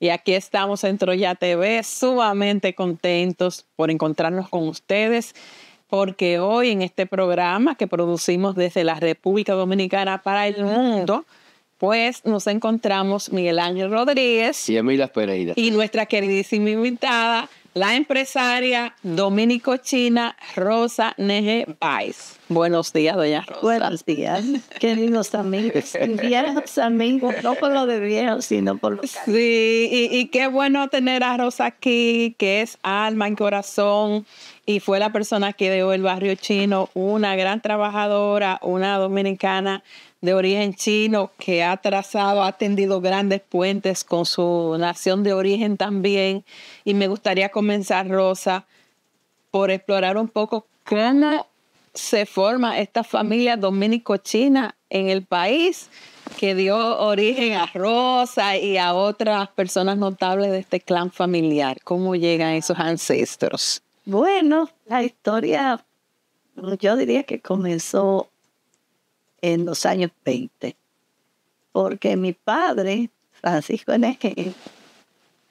Y aquí estamos en Troya TV, sumamente contentos por encontrarnos con ustedes, porque hoy en este programa que producimos desde la República Dominicana para el mundo, pues nos encontramos Miguel Ángel Rodríguez y Emilia Pereira y nuestra queridísima invitada, la empresaria dominico-china Rosa Neje Báez. Buenos días, doña Rosa. Buenos días, queridos amigos. Viejos amigos, no por lo de viejos, sino por lo que... Sí, y qué bueno tener a Rosa aquí, que es alma y corazón, y fue la persona que dejó el barrio chino, una gran trabajadora, una dominicana de origen chino que ha trazado, ha tendido grandes puentes con su nación de origen también. Y me gustaría comenzar, Rosa, por explorar un poco cómo se forma esta familia dominico-china en el país que dio origen a Rosa y a otras personas notables de este clan familiar. ¿Cómo llegan esos ancestros? Bueno, la historia, yo diría que comenzó en los años 20, porque mi padre, Francisco Neje,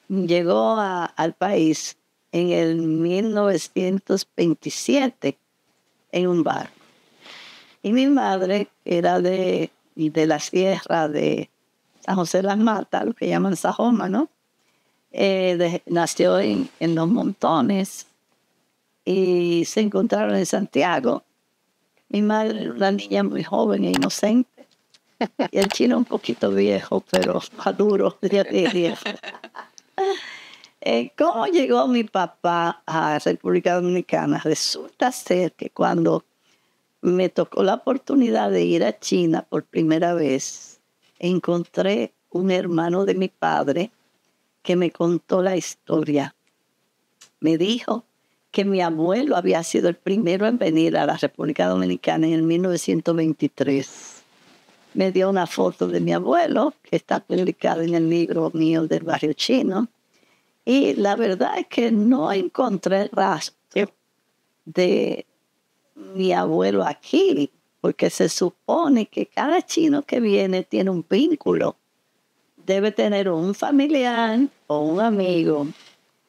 llegó al país en el 1927 en un barco. Y mi madre era de la sierra de San José de las Matas, lo que llaman Sajoma, ¿no? Nació en Los Montones y se encontraron en Santiago. Mi madre era una niña muy joven e inocente. Y el chino un poquito viejo, pero maduro, diría que viejo. ¿Cómo llegó mi papá a República Dominicana? Resulta ser que cuando me tocó la oportunidad de ir a China por primera vez, encontré un hermano de mi padre que me contó la historia. Me dijo que mi abuelo había sido el primero en venir a la República Dominicana en el 1923. Me dio una foto de mi abuelo, que está publicada en el libro mío del barrio chino, y la verdad es que no encontré rastro de mi abuelo aquí, porque se supone que cada chino que viene tiene un vínculo. Debe tener un familiar o un amigo.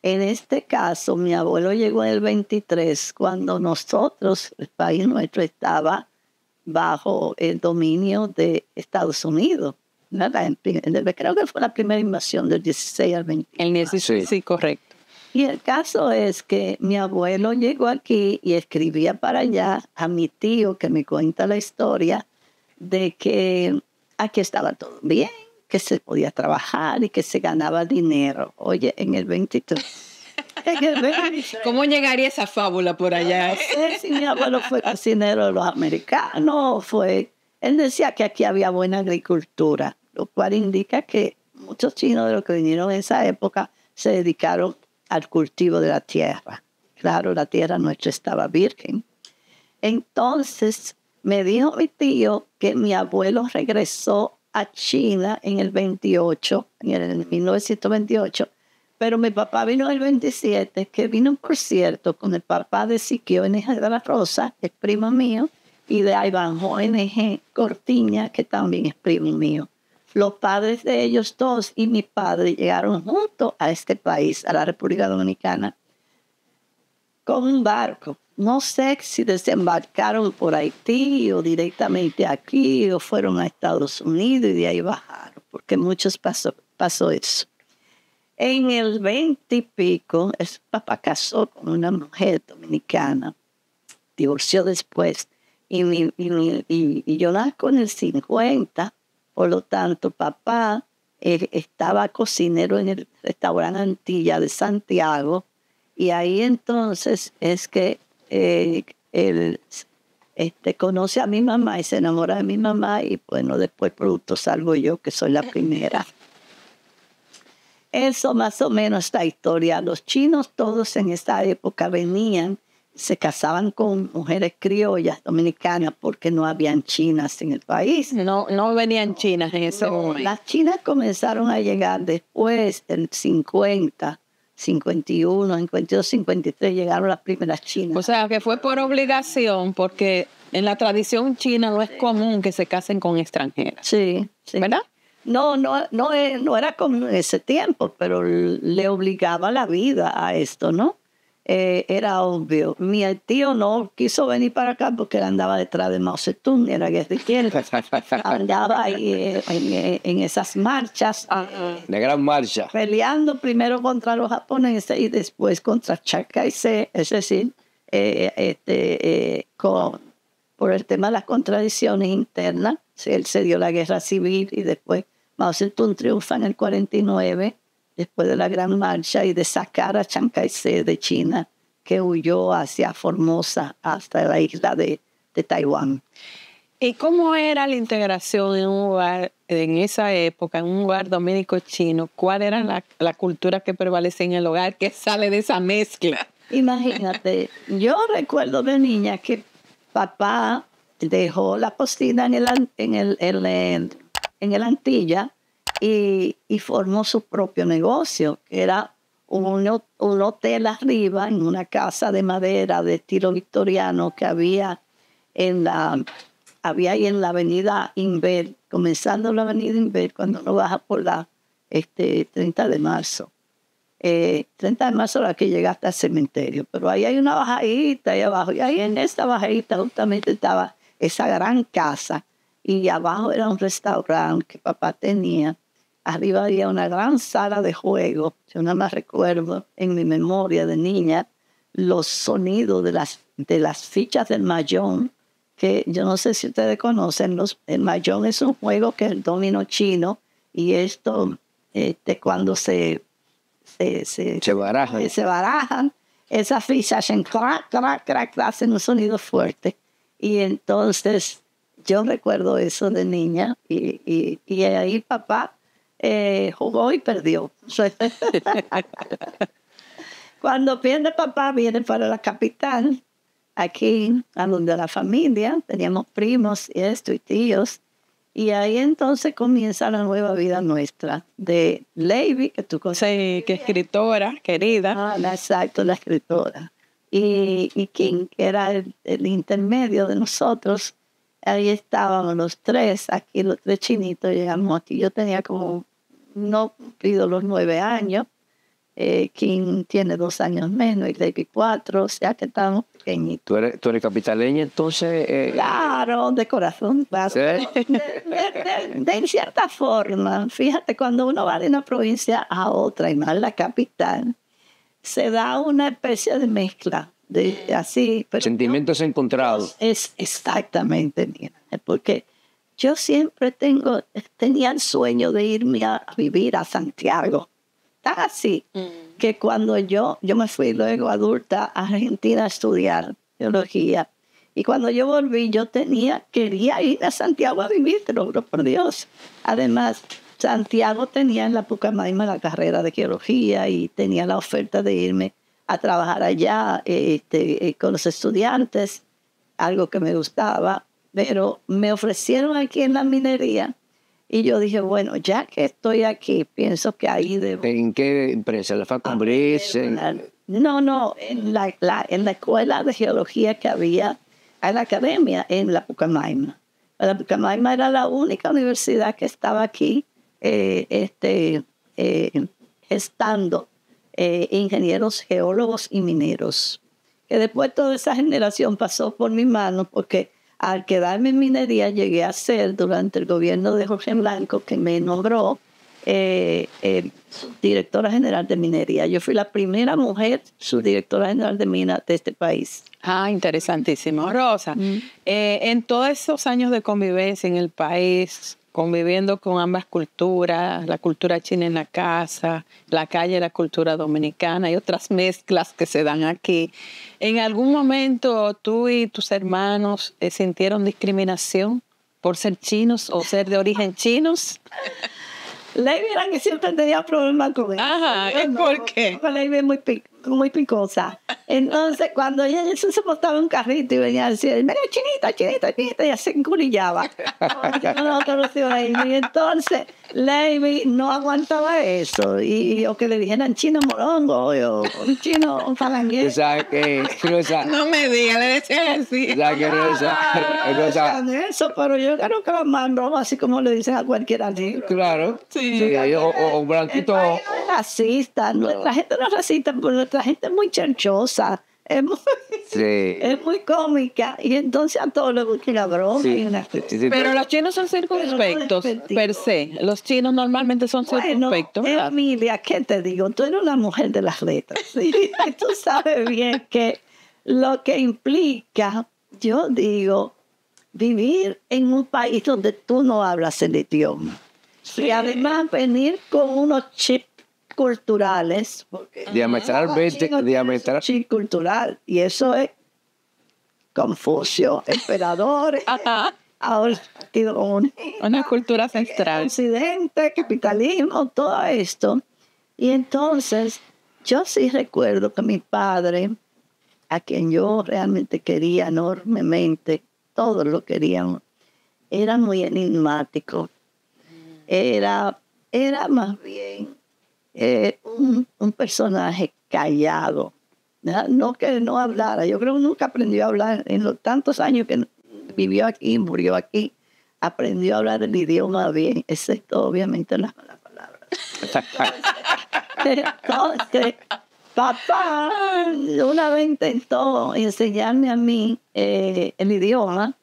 En este caso, mi abuelo llegó en el 23, cuando nosotros, el país nuestro, estaba bajo el dominio de Estados Unidos. Creo que fue la primera invasión del 16 al 20. El 16, sí, correcto. Y el caso es que mi abuelo llegó aquí y escribía para allá a mi tío, que me cuenta la historia, de que aquí estaba todo bien, que se podía trabajar y que se ganaba dinero. Oye, en el 23. ¿Cómo llegaría esa fábula por allá? No sé si mi abuelo fue cocinero de los americanos. Él decía que aquí había buena agricultura, lo cual indica que muchos chinos de los que vinieron en esa época se dedicaron al cultivo de la tierra. Claro, la tierra nuestra estaba virgen. Entonces, me dijo mi tío que mi abuelo regresó a China en el 28, en el 1928, pero mi papá vino en el 27, que vino, por cierto, con el papá de Siquio N.G. de la Rosa, que es primo mío, y de Ivanhoe N.G. Cortiña, que también es primo mío. Los padres de ellos dos y mi padre llegaron juntos a este país, a la República Dominicana, con un barco. No sé si desembarcaron por Haití o directamente aquí o fueron a Estados Unidos y de ahí bajaron, porque muchos pasó eso. En el 20 y pico, el papá casó con una mujer dominicana, divorció después, y yo nazco en el 50. Por lo tanto, papá estaba cocinero en el restaurante Antilla de Santiago, y ahí entonces es que él conoce a mi mamá y se enamora de mi mamá, y bueno, después producto salgo yo, que soy la primera. Eso más o menos es la historia. Los chinos todos en esta época venían, se casaban con mujeres criollas dominicanas porque no habían chinas en el país. No venían chinas en ese momento. Las chinas comenzaron a llegar después del 50, 51, 52, 53 llegaron las primeras chinas. O sea, que fue por obligación, porque en la tradición china no es común que se casen con extranjeras. Sí, sí. ¿Verdad? no era como en ese tiempo, pero le obligaba la vida a esto, ¿no? Era obvio. Mi tío no quiso venir para acá porque él andaba detrás de Mao Zedong, era guerrillero. Andaba ahí en esas marchas, La gran marcha. peleando primero contra los japoneses y después contra Chiang Kai-shek, es decir, por el tema de las contradicciones internas. Él se dio la guerra civil y después Mao Zedong triunfa en el 49, después de la gran marcha y de sacar a Chiang Kai-shek de China, que huyó hacia Formosa hasta la isla de Taiwán. ¿Y cómo era la integración en un lugar, en esa época, en un lugar dominico-chino? ¿Cuál era la cultura que prevalece en el hogar, que sale de esa mezcla? Imagínate, yo recuerdo de niña que papá dejó la cocina en el Antilla y formó su propio negocio, que era un hotel arriba en una casa de madera de estilo victoriano que había ahí en la avenida Inver, comenzando la avenida Inver, cuando uno baja por la 30 de marzo. 30 de marzo la que llega hasta el cementerio, pero ahí hay una bajadita ahí abajo, y ahí en esta bajadita justamente estaba esa gran casa, y abajo era un restaurante que papá tenía. Arriba había una gran sala de juego. Yo nada más recuerdo en mi memoria de niña los sonidos de las fichas del mahjong, que yo no sé si ustedes conocen. El mahjong es un juego que es el dominó chino, y esto cuando se barajan, esas fichas hacen crack, crack, crack, hacen un sonido fuerte. Y entonces yo recuerdo eso de niña, y ahí papá jugó y perdió. Cuando pierde papá, viene para la capital, aquí, a donde la familia, teníamos primos y esto y tíos, y ahí entonces comienza la nueva vida nuestra, de Levy, que tú conoces. Sí, que escritora, querida. Exacto, la escritora. Y King, que era el intermedio de nosotros. Ahí estábamos los tres, aquí los tres chinitos, llegamos aquí. Yo tenía como, no cumplido los 9 años. King tiene 2 años menos y David 4, o sea que estamos pequeñitos. ¿Tú eres capitaleña entonces? Claro, de corazón, claro. ¿Sí? De cierta forma, fíjate, cuando uno va de una provincia a otra, y más la capital, se da una especie de mezcla, así. Pero sentimientos encontrados. Es exactamente, mira, porque yo siempre tenía el sueño de irme a vivir a Santiago. Tan así que cuando yo me fui luego adulta a Argentina a estudiar teología, y cuando yo volví yo quería ir a Santiago a vivir, te lo juro por Dios. Además, Santiago tenía en la Pucamaima la carrera de teología y tenía la oferta de irme a trabajar allá con los estudiantes, algo que me gustaba, pero me ofrecieron aquí en la minería. Y yo dije, bueno, ya que estoy aquí, pienso que ahí debo... ¿En qué empresa? ¿La Falconbridge? No, en la escuela de geología que había, en la academia, en la Pucamaima. La Pucamaima era la única universidad que estaba aquí gestando ingenieros, geólogos y mineros. Que después toda esa generación pasó por mis manos, porque al quedarme en minería llegué a ser, durante el gobierno de Jorge Blanco, que me nombró subdirectora general de minería. Yo fui la primera mujer subdirectora general de minas de este país. Interesantísimo. Rosa, en todos esos años de convivencia en el país, conviviendo con ambas culturas, la cultura china en la casa, la calle, la cultura dominicana y otras mezclas que se dan aquí, ¿en algún momento tú y tus hermanos sintieron discriminación por ser chinos o ser de origen chinos? Levi era que siempre tenía problemas con eso. ¿Por qué? Porque Levi es muy picosa. Entonces, cuando ella se montaba en un carrito y venía a decir, mira, chinita, y así enculillaba. Y entonces, Levi no aguantaba eso. O que le dijeran chino morongo o chino O falanguero. sea, que Rosa, No me diga, le decía así. o sea, que Rosa, Decían eso, pero yo creo que lo mandan así como le dicen a cualquiera negro. claro. Sí. Sí, o blanquito. El país no es racista, nuestra gente no es racista, pero nuestra gente es muy chanchosa, Sí. es muy cómica, y entonces a todos les gusta la broma. Sí. Y una... Sí, Pero los chinos son circunspectos, per se. Los chinos normalmente son Bueno, circunspectos, ¿verdad? Emilia, ¿qué te digo? Tú eres una mujer de las letras, ¿sí? Y tú sabes bien que lo que implica, yo digo, vivir en un país donde tú no hablas el idioma. Y además venir con unos chips culturales, porque Diametralmente, chip cultural, y eso es Confucio, emperador, Ajá. ahora el Partido Comunista, Una cultura ancestral. Occidente, capitalismo, todo esto. Y entonces, yo sí recuerdo que mi padre, a quien yo realmente quería enormemente, todos lo queríamos, era muy enigmático. Era más bien un personaje callado. No que no hablara. Yo creo que nunca aprendió a hablar. En los tantos años que vivió aquí, murió aquí, aprendió a hablar el idioma bien, excepto obviamente las malas palabras. Entonces, papá una vez intentó enseñarme a mí el idioma,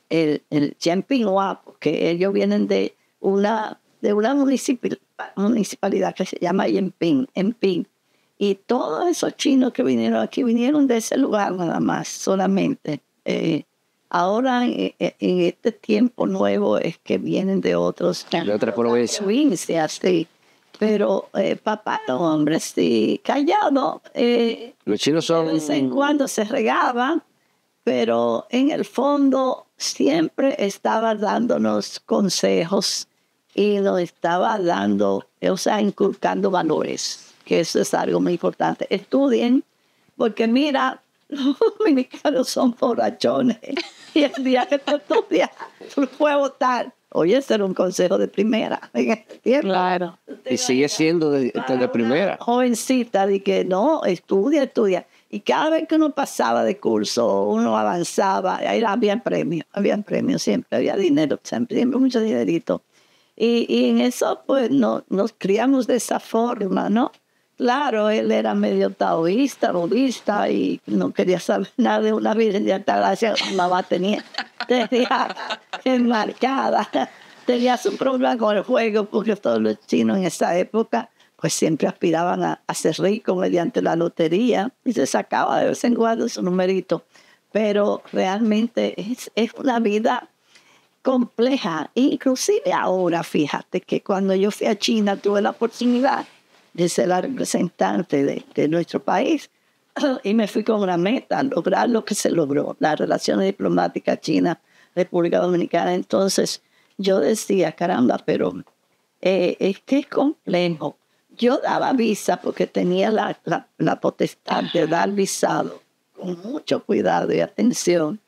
el Champignois, porque ellos vienen de una municipalidad que se llama Yenping. Y todos esos chinos que vinieron aquí vinieron de ese lugar nada más, solamente. Ahora, en este tiempo nuevo, es que vienen de otras provincias, sí. Pero papá, no, hombre, sí, callado. Los chinos son. De vez en cuando se regaban, pero en el fondo siempre estaba dándonos consejos y nos estaba dando, o sea, inculcando valores, que eso es algo muy importante. Estudien, porque mira, los dominicanos son borrachones y el día que tú estudias, tú puedes votar. Oye, ese era un consejo de primera en este tiempo. Claro. Y sigue siendo de primera. Jovencita, de que no, estudia. Y cada vez que uno pasaba de curso, uno avanzaba, había premios siempre, había dinero, siempre mucho dinerito. Y en eso, pues, nos criamos de esa forma, ¿no? Claro, él era medio taoísta, budista, y no quería saber nada de una virgen de Altagracia. Mamá tenía enmarcada. Tenía su problema con el juego, porque todos los chinos en esa época, pues siempre aspiraban a ser ricos mediante la lotería, y se sacaba de vez en cuando su numerito. Pero realmente es una vida compleja. Inclusive ahora, fíjate que cuando yo fui a China tuve la oportunidad de ser la representante de nuestro país y me fui con una meta, lograr lo que se logró, las relaciones diplomáticas China-República Dominicana. Entonces yo decía, caramba, pero es que es complejo. Yo daba visa porque tenía la potestad de dar visado con mucho cuidado y atención,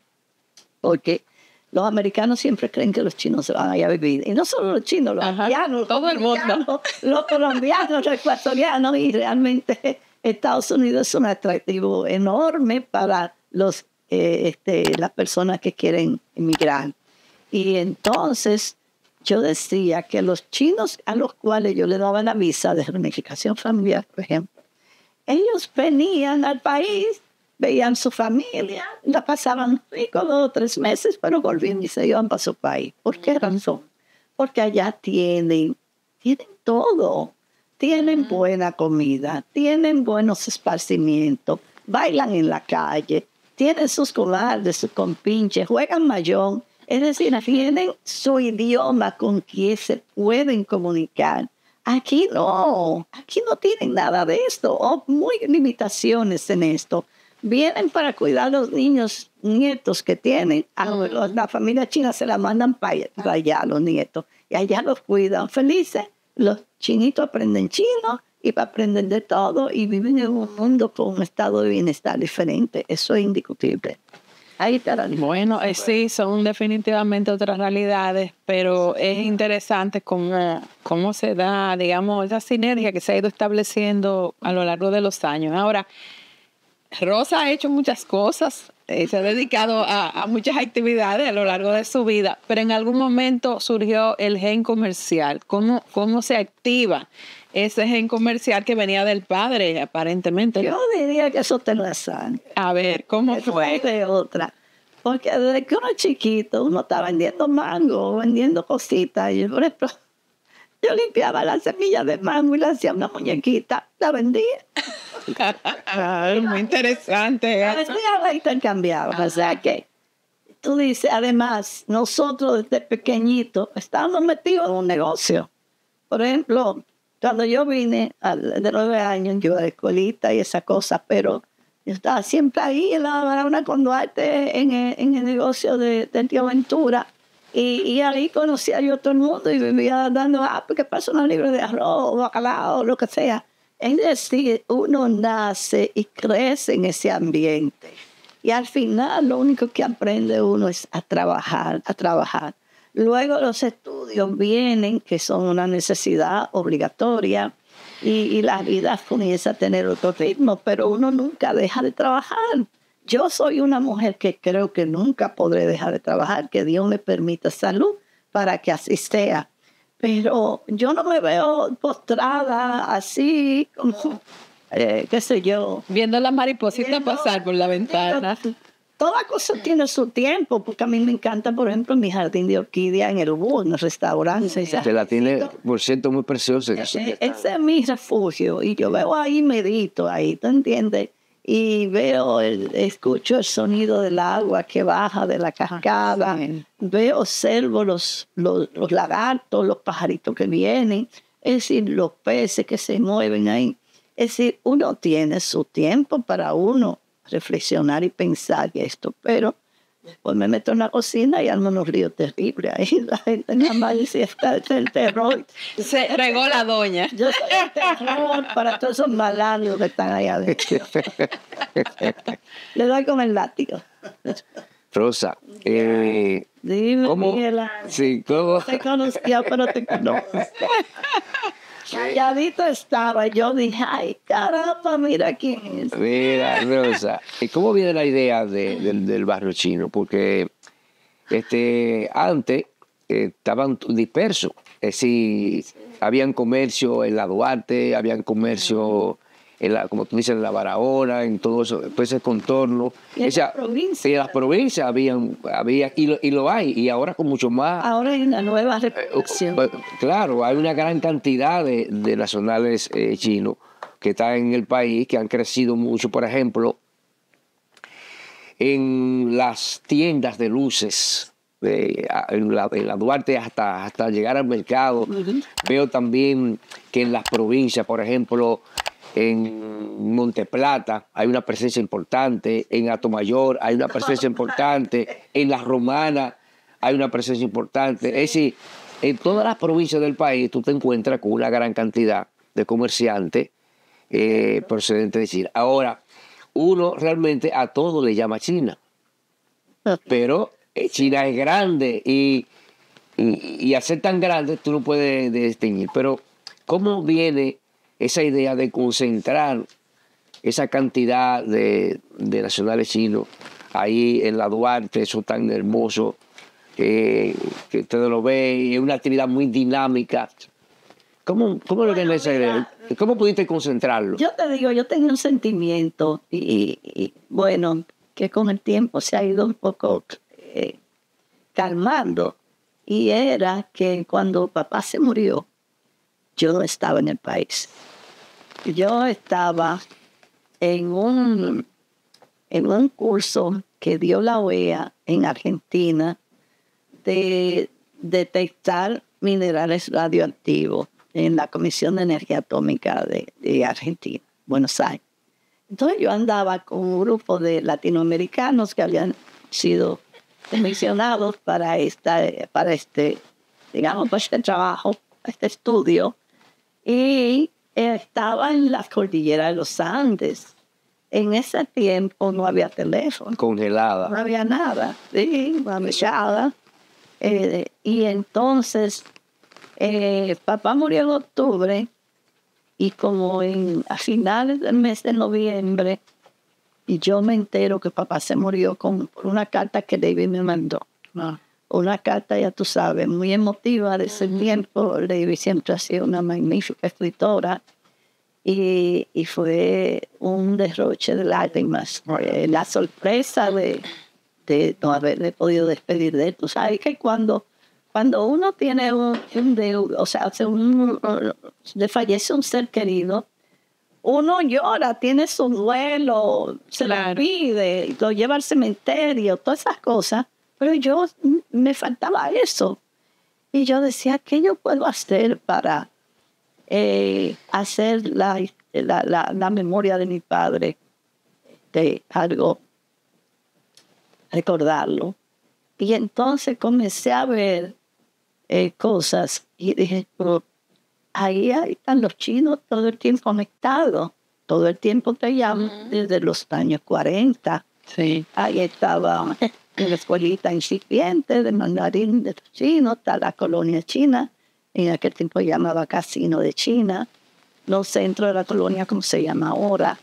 porque los americanos siempre creen que los chinos se van allá a vivir. Y no solo los chinos, los haitianos, todo el mundo. Los colombianos, los ecuatorianos. Y realmente Estados Unidos es un atractivo enorme para las personas que quieren emigrar. Y entonces yo decía que los chinos a los cuales yo les daba la visa de reunificación familiar, por ejemplo, ellos venían al país, veían su familia, la pasaban rico 2 o 3 meses, pero volvían y se iban para su país. ¿Por qué razón? Porque allá tienen todo. Tienen buena comida, tienen buenos esparcimientos, bailan en la calle, tienen sus comadres, sus compinches, juegan mahjong. Es decir, tienen su idioma con quien se pueden comunicar. Aquí no tienen nada de esto, o muy limitaciones en esto. Vienen para cuidar a los niños, nietos que tienen. La familia china se la mandan para allá, los nietos. Y allá los cuidan felices. Los chinitos aprenden chino y aprenden de todo y viven en un mundo con un estado de bienestar diferente. Eso es indiscutible. Ahí está la Bueno, sí, son definitivamente otras realidades, pero es interesante cómo se da, digamos, esa sinergia que se ha ido estableciendo a lo largo de los años. Ahora, Rosa ha hecho muchas cosas, se ha dedicado a muchas actividades a lo largo de su vida, pero en algún momento surgió el gen comercial. ¿Cómo se activa ese gen comercial que venía del padre, aparentemente? Yo diría que eso está en la sangre. A ver, ¿cómo Eso fue? de otra. Porque desde que uno es chiquito, uno está vendiendo mango, vendiendo cositas. Y por ejemplo, yo limpiaba las semillas de mango y le hacía una muñequita, la vendía. Muy interesante La eso. vendía, la intercambiaba. O sea que tú dices, además, nosotros desde pequeñitos estábamos metidos en un negocio. Por ejemplo, cuando yo vine de 9 años, yo de escuelita y esa cosa, pero yo estaba siempre ahí en la Barahona con Duarte en el negocio de Tío Ventura. Y ahí conocía yo a todo el mundo y vivía dando, porque pasa una libra de arroz, bacalao, lo que sea. Es decir, uno nace y crece en ese ambiente. Y al final lo único que aprende uno es a trabajar, a trabajar. Luego los estudios vienen, que son una necesidad obligatoria, y la vida comienza a tener otro ritmo, pero uno nunca deja de trabajar. Yo soy una mujer que creo que nunca podré dejar de trabajar, que Dios me permita salud para que así sea. Pero yo no me veo postrada así, como, qué sé yo. Viendo las maripositas pasar por la ventana. Toda cosa tiene su tiempo, porque a mí me encanta, por ejemplo, mi jardín de orquídea en el Ubú, en el restaurante. Se la tiene, por cierto, muy preciosa. Ese es mi refugio, y yo veo ahí, medito ahí, ¿tú entiendes? Y escucho el sonido del agua que baja de la cascada, veo, observo los lagartos, los pajaritos que vienen, es decir, los peces que se mueven ahí. Es decir, uno tiene su tiempo para uno reflexionar y pensar esto, pero después me meto en la cocina y armo unos ríos terribles. Ahí la gente nada más dice, está el terror. Se regó la doña. Yo soy el terror para todos esos malandros que están allá adentro. Le doy con el látigo. Rosa, Dime, ¿cómo? Miguel Ángel. Sí, ¿cómo? Te conocía, pero te conozco. Calladito estaba. Yo dije, ay, caramba, mira quién es. Mira, Rosa, ¿cómo viene la idea del barrio chino? Porque antes estaban dispersos. Es decir, habían comercio en la Duarte, habían comercio, como tú dices, en la Barahona, en todo eso, pues ese contorno. Y en O sea, las provincias. en las provincias había y lo hay, y ahora con mucho más. Ahora hay una nueva reputación. Claro, hay una gran cantidad de nacionales chinos que están en el país, que han crecido mucho. Por ejemplo, en las tiendas de luces, en la Duarte hasta llegar al mercado. Veo también que en las provincias, por ejemplo, en Monteplata hay una presencia importante, en Atomayor hay una presencia importante, en La Romana hay una presencia importante. Es decir, en todas las provincias del país tú te encuentras con una gran cantidad de comerciantes procedentes de China. Ahora, uno realmente a todo le llama China, pero China es grande y al ser tan grande tú no puedes distinguir. Pero ¿cómo viene esa idea de concentrar esa cantidad de nacionales chinos ahí en la Duarte, eso tan hermoso, que ustedes lo ven, y es una actividad muy dinámica? ¿Cómo le ven esa idea? ¿Cómo pudiste concentrarlo? Yo te digo, yo tenía un sentimiento y bueno, que con el tiempo se ha ido un poco calmando. Y era que cuando papá se murió, yo no estaba en el país. Yo estaba en un curso que dio la OEA en Argentina de detectar minerales radioactivos en la Comisión de Energía Atómica de Argentina, Buenos Aires. Entonces yo andaba con un grupo de latinoamericanos que habían sido comisionados para este trabajo, este estudio, y estaba en la cordillera de los Andes. en ese tiempo no había teléfono. Congelada. No había nada, sí, no había nada. Y entonces, papá murió en octubre y como a finales del mes de noviembre, y yo me entero que papá se murió por una carta que David me mandó. Una carta, ya tú sabes, muy emotiva de ese tiempo. David siempre ha sido una magnífica escritora. Y fue un derroche de lágrimas. La sorpresa de no haberme podido despedir de él. Tú sabes que cuando uno tiene un deudo, o sea, le fallece un ser querido, uno llora, tiene su duelo, se lo pide, lo lleva al cementerio, todas esas cosas. Pero me faltaba eso. Y yo decía, ¿qué yo puedo hacer para hacer la memoria de mi padre, de algo, recordarlo? Y entonces comencé a ver cosas y dije, pero ahí están los chinos todo el tiempo conectados, todo el tiempo te llaman, desde los años 40. Sí. Ahí estaba en la escuelita incipiente de mandarín de los chinos, está la colonia china, en aquel tiempo llamaba Casino de China, los centros de la colonia, como se llama ahora,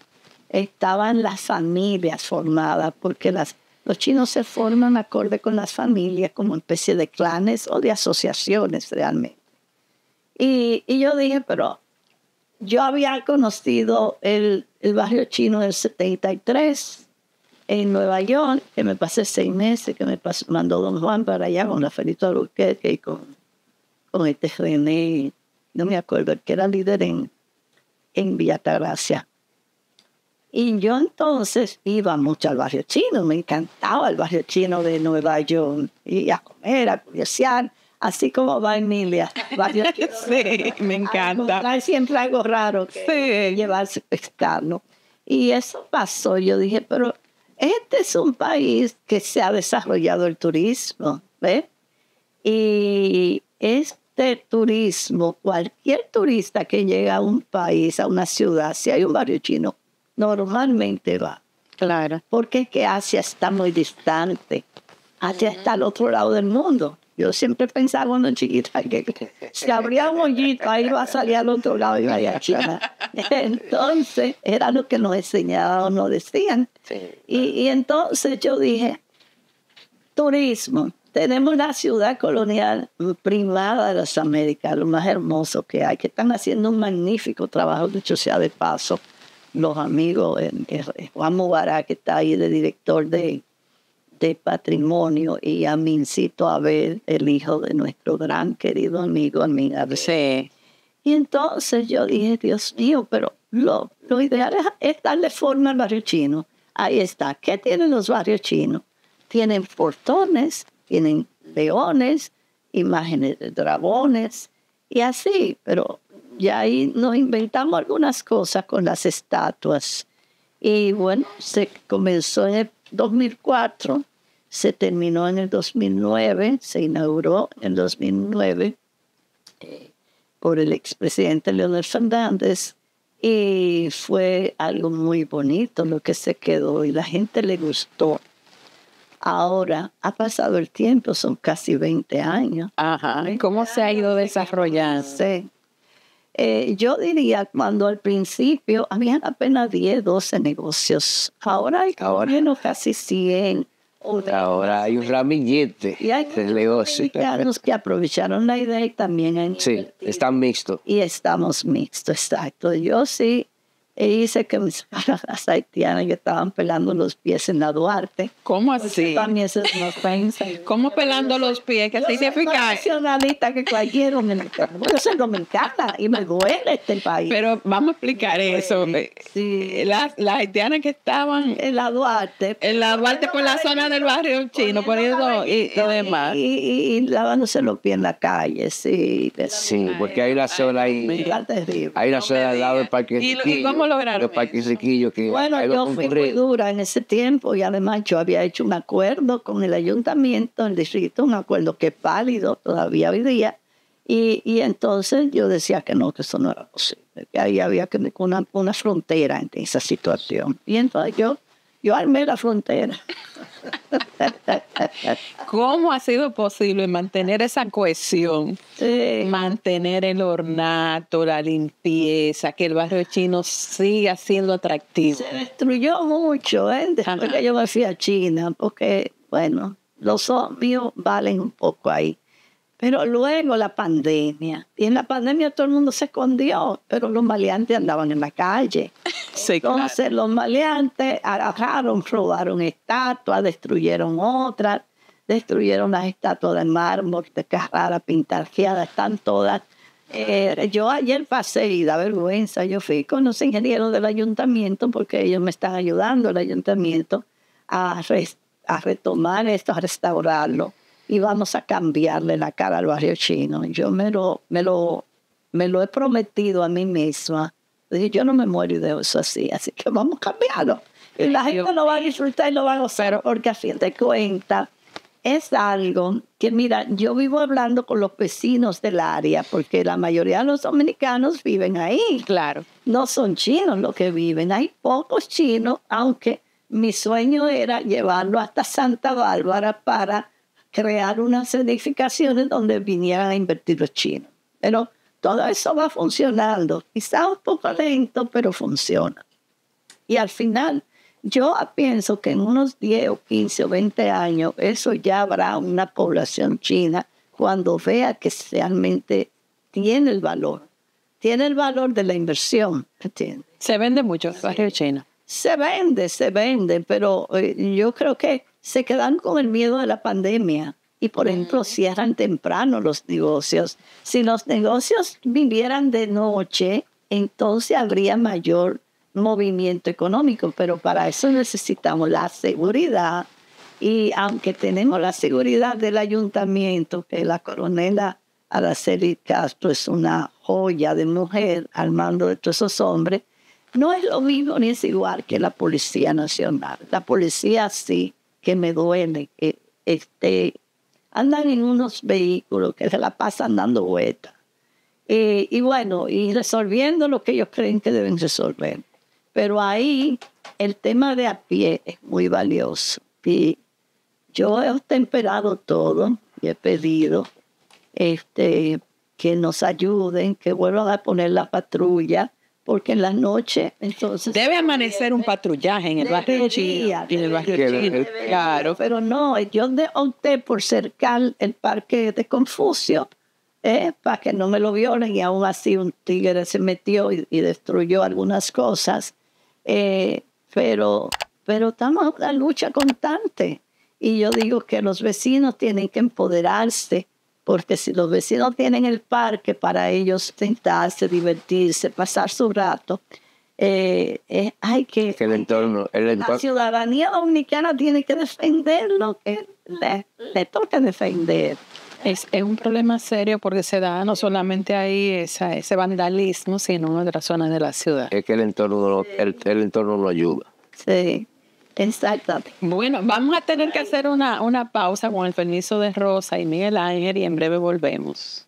estaban las familias formadas, porque los chinos se forman acorde con las familias, como especie de clanes o de asociaciones realmente. Y yo dije, pero yo había conocido el barrio chino del 73 en Nueva York, que me pasé 6 meses, que mandó don Juan para allá con la Felito Albuquerque y con este René, no me acuerdo, que era líder en Villa Altagracia. Y yo entonces iba mucho al barrio chino, me encantaba el barrio chino de Nueva York, y a comer, a curiosear, así como va Emilia. Sí, me encanta. Hay siempre algo raro que llevarse pescado. Y eso pasó, yo dije, pero este es un país que se ha desarrollado el turismo, ¿ves? Y este turismo, cualquier turista que llega a un país, a una ciudad, si hay un barrio chino, normalmente va. Claro. Porque es que Asia está muy distante. Asia está al otro lado del mundo. Yo siempre pensaba cuando chiquita que si abría un hoyito, ahí va a salir al otro lado y vaya a China. Entonces, era lo que nos enseñaban, nos decían. Sí. Y entonces yo dije, turismo. Tenemos la ciudad colonial primada de las Américas, lo más hermoso que hay, que están haciendo un magnífico trabajo, de hecho sea de paso. Los amigos, Juan Mubarak, que está ahí de director de patrimonio, y a Mincito Abel, el hijo de nuestro gran querido amigo Amin Abel. Sí. Y entonces yo dije, Dios mío, pero lo ideal es darle forma al barrio chino. Ahí está. ¿Qué tienen los barrios chinos? Tienen portones, tienen leones, imágenes de dragones, y así, pero ya ahí nos inventamos algunas cosas con las estatuas. Y bueno, se comenzó en el 2004, se terminó en el 2009, se inauguró en el 2009 por el expresidente Leonel Fernández, y fue algo muy bonito lo que se quedó y la gente le gustó. Ahora ha pasado el tiempo, son casi 20 años. Ajá. ¿Cómo se ha ido desarrollando? Sí. Yo diría, cuando al principio habían apenas 10, 12 negocios, ahora hay menos casi 100. Ahora hay un ramillete Y hay de negocios. mexicanos que aprovecharon la idea y también han Sí, invertido. están mixtos. Y estamos mixtos, exacto. Yo sí hice que me sacaran las haitianas que estaban pelando los pies en la Duarte. ¿Cómo así? También eso es una ofensa. ¿Cómo pelando los pies? ¿Qué Yo soy significa? más nacionalista que cualquier dominicano. Yo soy dominicana y me duele este país. Pero vamos a explicar eso. Sí. Las haitianas que estaban En la Duarte. en la Duarte por la zona del barrio chino, por eso y lo demás. Y lavándose los pies en la calle, sí. Sí, porque hay una zona ahí. Está terrible. Hay una zona al lado del Parque ¿Y Riquillo. cómo lograron El Parque Riquillo que Bueno, hay los yo fui muy concurridos. dura en ese tiempo y además yo había hecho un acuerdo con el ayuntamiento, el distrito, un acuerdo que es válido todavía hoy día, Y entonces yo decía que no, que eso no era posible, que ahí había que una frontera en esa situación. Y entonces yo armé la frontera. ¿Cómo ha sido posible mantener esa cohesión? Sí. Mantener el ornato, la limpieza, que el barrio chino siga siendo atractivo. Se destruyó mucho, después que yo me fui a China, porque, bueno, los ojos míos valen un poco ahí. Pero luego la pandemia, y en la pandemia todo el mundo se escondió, pero los maleantes andaban en la calle. Sí, Entonces los maleantes agarraron, robaron estatuas, destruyeron otras, destruyeron las estatuas de mármol, de Carrara, pintarqueadas, están todas. Yo ayer pasé y da vergüenza, yo fui con los ingenieros del ayuntamiento porque ellos me están ayudando, el ayuntamiento, a retomar esto, a restaurarlo y vamos a cambiarle la cara al barrio chino. Yo me lo he prometido a mí misma. Dije, yo no me muero de eso así que vamos a cambiarlo. Y la gente lo va a disfrutar y lo va a gozar, porque a fin de cuentas es algo que, mira, yo vivo hablando con los vecinos del área, porque la mayoría de los dominicanos viven ahí. claro. No son chinos los que viven, hay pocos chinos, aunque mi sueño era llevarlo hasta Santa Bárbara para crear unas edificaciones donde vinieran a invertir los chinos. Pero todo eso va funcionando, quizá un poco lento, pero funciona. Y al final, yo pienso que en unos 10 o 15 o 20 años, eso ya habrá una población china cuando vea que realmente tiene el valor de la inversión, ¿entiendes? Se vende mucho el barrio chino. Se vende, pero yo creo que se quedan con el miedo de la pandemia. Y, por ejemplo, cierran temprano los negocios. Si los negocios vivieran de noche, entonces habría mayor movimiento económico, pero para eso necesitamos la seguridad. Y aunque tenemos la seguridad del ayuntamiento, que la coronela Araceli Castro es una joya de mujer al mando de todos esos hombres, no es lo mismo ni es igual que la Policía Nacional. La policía sí, que me duele, que andan en unos vehículos que se la pasan dando vueltas. Y bueno, y resolviendo lo que ellos creen que deben resolver. Pero ahí el tema de a pie es muy valioso. Y yo he temperado todo y he pedido que nos ayuden, que vuelvan a poner la patrulla, porque en la noche, entonces... Debe amanecer un patrullaje en el barrio chino. En el barrio chino, claro. Pero no, yo opté por cercar el parque de Confucio, para que no me lo violen, y aún así un tigre se metió y destruyó algunas cosas. Pero estamos en una lucha constante. Y yo digo que los vecinos tienen que empoderarse, porque si los vecinos tienen el parque para ellos sentarse, divertirse, pasar su rato, hay que... La ciudadanía dominicana tiene que defender lo que le toca defender. Es un problema serio porque se da no solamente ahí ese vandalismo, sino en otras zonas de la ciudad. Es que el entorno no ayuda. Sí, exactamente. Bueno, vamos a tener que hacer una pausa con el permiso de Rosa y Miguel Ángel y en breve volvemos.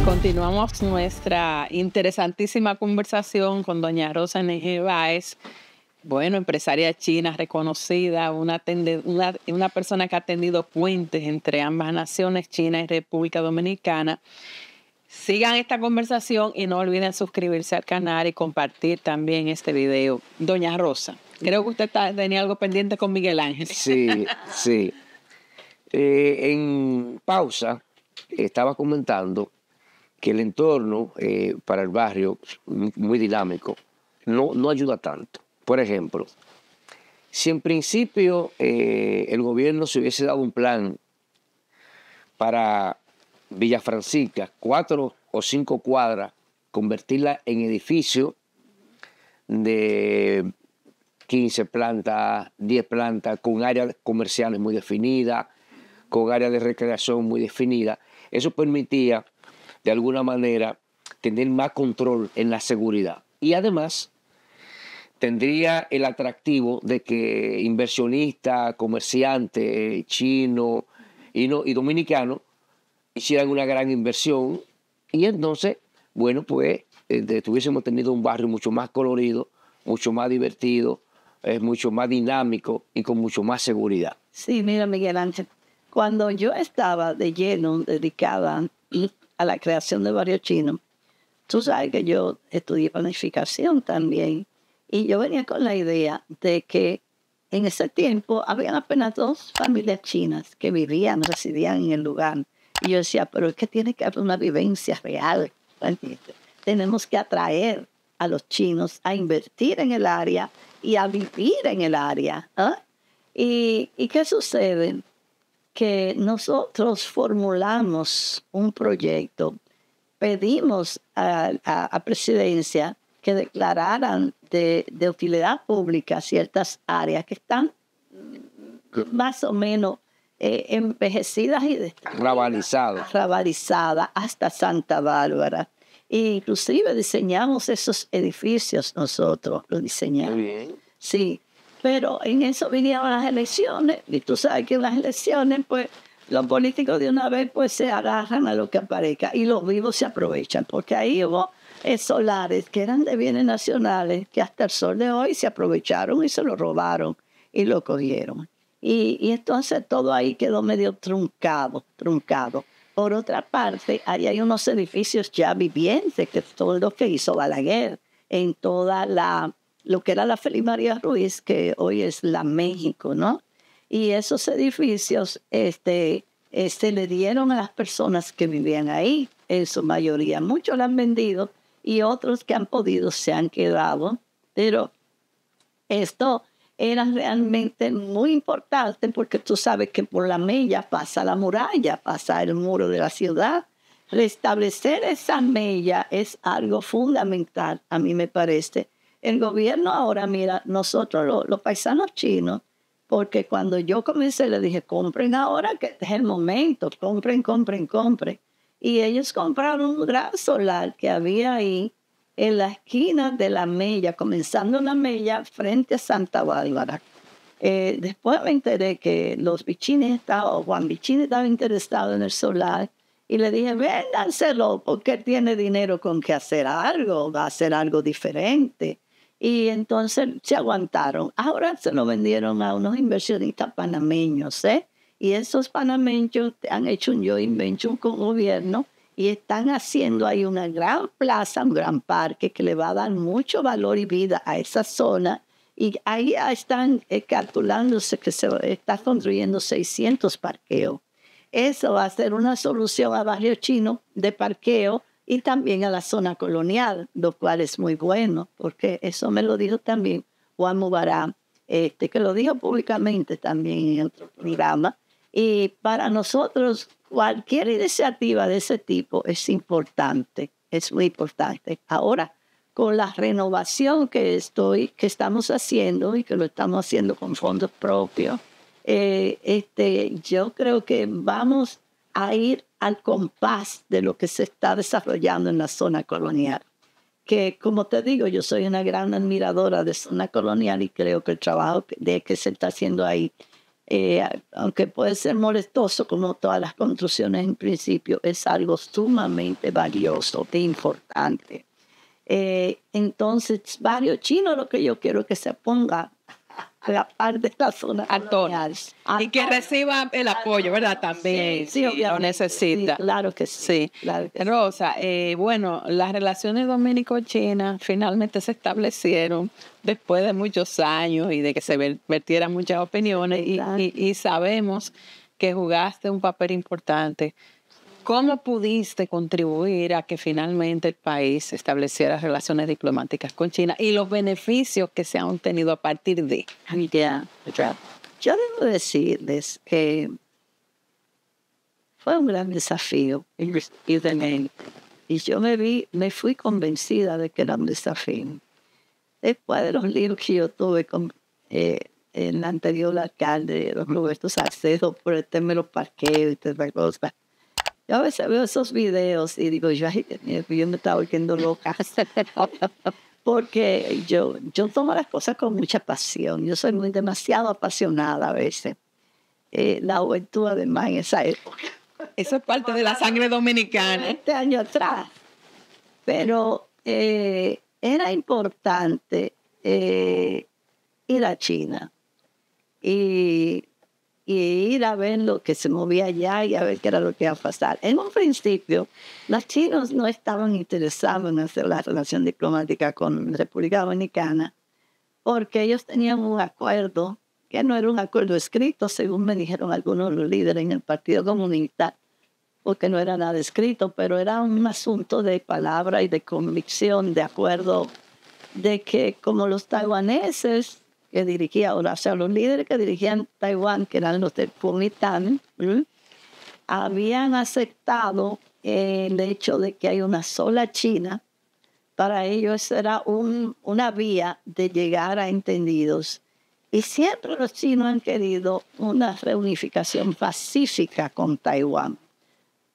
Continuamos nuestra interesantísima conversación con doña Rosa N.G. Báez, bueno, empresaria china reconocida, una persona que ha tendido puentes entre ambas naciones, China y República Dominicana. Sigan esta conversación y no olviden suscribirse al canal y compartir también este video. Doña Rosa, creo que usted tenía algo pendiente con Miguel Ángel. Sí, sí. En pausa estaba comentando que el entorno para el barrio, muy dinámico, no ayuda tanto. Por ejemplo, si en principio el gobierno se hubiese dado un plan para Villa Francisca, 4 o 5 cuadras, convertirla en edificio de 15 plantas, 10 plantas, con áreas comerciales muy definidas, con áreas de recreación muy definidas, eso permitía de alguna manera tener más control en la seguridad. Y además tendría el atractivo de que inversionistas, comerciantes, chinos y dominicanos hicieran una gran inversión y entonces, bueno, pues tuviésemos tenido un barrio mucho más colorido, mucho más divertido, mucho más dinámico y con mucho más seguridad. Sí, mira, Miguel Ángel, cuando yo estaba de lleno dedicada a la creación de Barrio Chino, tú sabes que yo estudié planificación también y yo venía con la idea de que en ese tiempo habían apenas 2 familias chinas que vivían, residían en el lugar. Y yo decía, pero es que tiene que haber una vivencia real, ¿entiendes? Tenemos que atraer a los chinos a invertir en el área y a vivir en el área. ¿Y qué sucede? Que nosotros formulamos un proyecto, pedimos a presidencia que declararan de utilidad pública ciertas áreas que están más o menos envejecidas y rabalizadas hasta Santa Bárbara. E inclusive diseñamos esos edificios nosotros, los diseñamos. Muy bien. Sí, pero en eso vinieron las elecciones y tú sabes que en las elecciones pues los políticos de una vez pues se agarran a lo que aparezca y los vivos se aprovechan porque ahí hubo solares que eran de bienes nacionales que hasta el sol de hoy se aprovecharon y se lo robaron y lo cogieron. Y entonces todo ahí quedó medio truncado. Por otra parte, ahí hay unos edificios ya vivientes, que todo lo que hizo Balaguer en toda lo que era la Félix María Ruiz, que hoy es la México, ¿no? Y esos edificios le dieron a las personas que vivían ahí, en su mayoría. Muchos lo han vendido y otros que han podido se han quedado. Pero esto era realmente muy importante porque tú sabes que por la mella pasa la muralla, pasa el muro de la ciudad. Restablecer esa mella es algo fundamental, a mí me parece. El gobierno ahora, mira, nosotros los paisanos chinos, porque cuando yo comencé le dije, compren ahora que es el momento, compren. Y ellos compraron un gran solar que había ahí en la esquina de la mella, comenzando la mella frente a Santa Bárbara. Después me enteré que Juan Bichini estaba interesado en el solar y le dije, véndanselo porque él tiene dinero con que hacer algo, va a hacer algo diferente. Y entonces se aguantaron. Ahora se lo vendieron a unos inversionistas panameños, y esos panameños han hecho un joint venture con el gobierno y están haciendo ahí una gran plaza, un gran parque que le va a dar mucho valor y vida a esa zona. Y ahí están calculándose que se está construyendo 600 parqueos. Eso va a ser una solución a Barrio Chino de parqueo y también a la zona colonial, lo cual es muy bueno, porque eso me lo dijo también Juan Mubará, que lo dijo públicamente también en otro programa. Y para nosotros, cualquier iniciativa de ese tipo es importante, es muy importante. Ahora, con la renovación que estamos haciendo y que lo estamos haciendo con fondos propios, yo creo que vamos a ir al compás de lo que se está desarrollando en la zona colonial. Que, como te digo, yo soy una gran admiradora de zona colonial y creo que el trabajo que se está haciendo ahí, aunque puede ser molestoso como todas las construcciones en principio, es algo sumamente valioso e importante. Entonces, Barrio Chino, lo que yo quiero es que se ponga a la par de la zona colonial. Y que reciba el apoyo, ¿verdad? También, sí, lo necesita. Sí, claro que sí. Claro que Rosa, bueno, las relaciones dominico-chinas finalmente se establecieron después de muchos años y de que se vertieran muchas opiniones y sabemos que jugaste un papel importante. ¿Cómo pudiste contribuir a que finalmente el país estableciera relaciones diplomáticas con China y los beneficios que se han obtenido a partir de? Yo debo decirles que fue un gran desafío y yo me fui convencida de que era un desafío. Después de los líos que yo tuve con el anterior alcalde, don Roberto Salcedo, por el tema de los parqueos y todas esas cosas, Yo a veces veo esos videos y digo, ay, Dios mío, yo me estaba volviendo loca. Porque yo tomo las cosas con mucha pasión. Yo soy demasiado apasionada a veces. La juventud además en esa época. Eso es parte de la sangre dominicana. 20 años atrás. Pero era importante ir a China y ir a ver lo que se movía allá y a ver qué era lo que iba a pasar. En un principio, los chinos no estaban interesados en hacer la relación diplomática con República Dominicana porque ellos tenían un acuerdo que no era un acuerdo escrito, según me dijeron algunos de los líderes en el Partido Comunista, porque no era nada escrito, pero era un asunto de palabra y de convicción, de acuerdo, de que como los taiwaneses que dirigían, o sea, los líderes que dirigían Taiwán, que eran los del Kuomintang, habían aceptado el hecho de que hay una sola China. Para ellos era una vía de llegar a entendidos. Y siempre los chinos han querido una reunificación pacífica con Taiwán,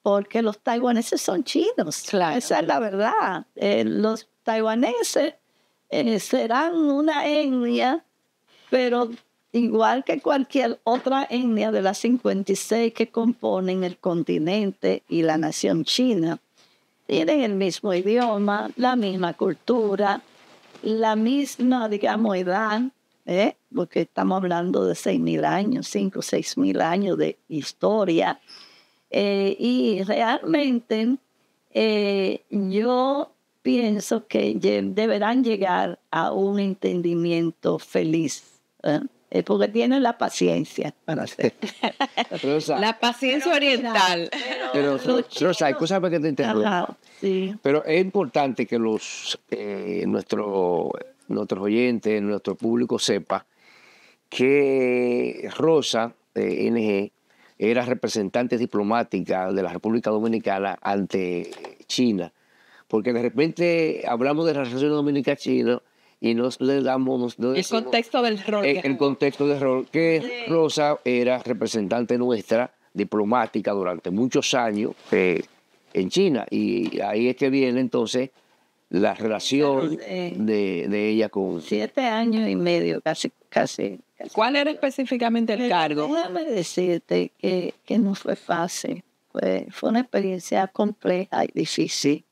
porque los taiwaneses son chinos. Claro. Esa es la verdad. Los taiwaneses serán una etnia, pero igual que cualquier otra etnia de las 56 que componen el continente y la nación china, tienen el mismo idioma, la misma cultura, la misma, digamos, edad, porque estamos hablando de 6.000 años, 5 o 6.000 años de historia. Y realmente yo pienso que deberán llegar a un entendimiento feliz, porque tienen la paciencia para hacer. La paciencia oriental. Pero Rosa, hay cosas para que te interrumpa. Sí. Pero es importante que nuestros oyentes, nuestro público sepa que Rosa, NG, era representante diplomática de la República Dominicana ante China. Porque de repente hablamos de la relación dominica-china y no le damos... El contexto del rol. El contexto del rol, que Rosa era representante nuestra, diplomática, durante muchos años en China. Y ahí es que viene entonces la relación de ella con... 7 años y medio, casi. ¿Cuál era específicamente el cargo? Déjame decirte que no fue fácil. Fue una experiencia compleja y difícil.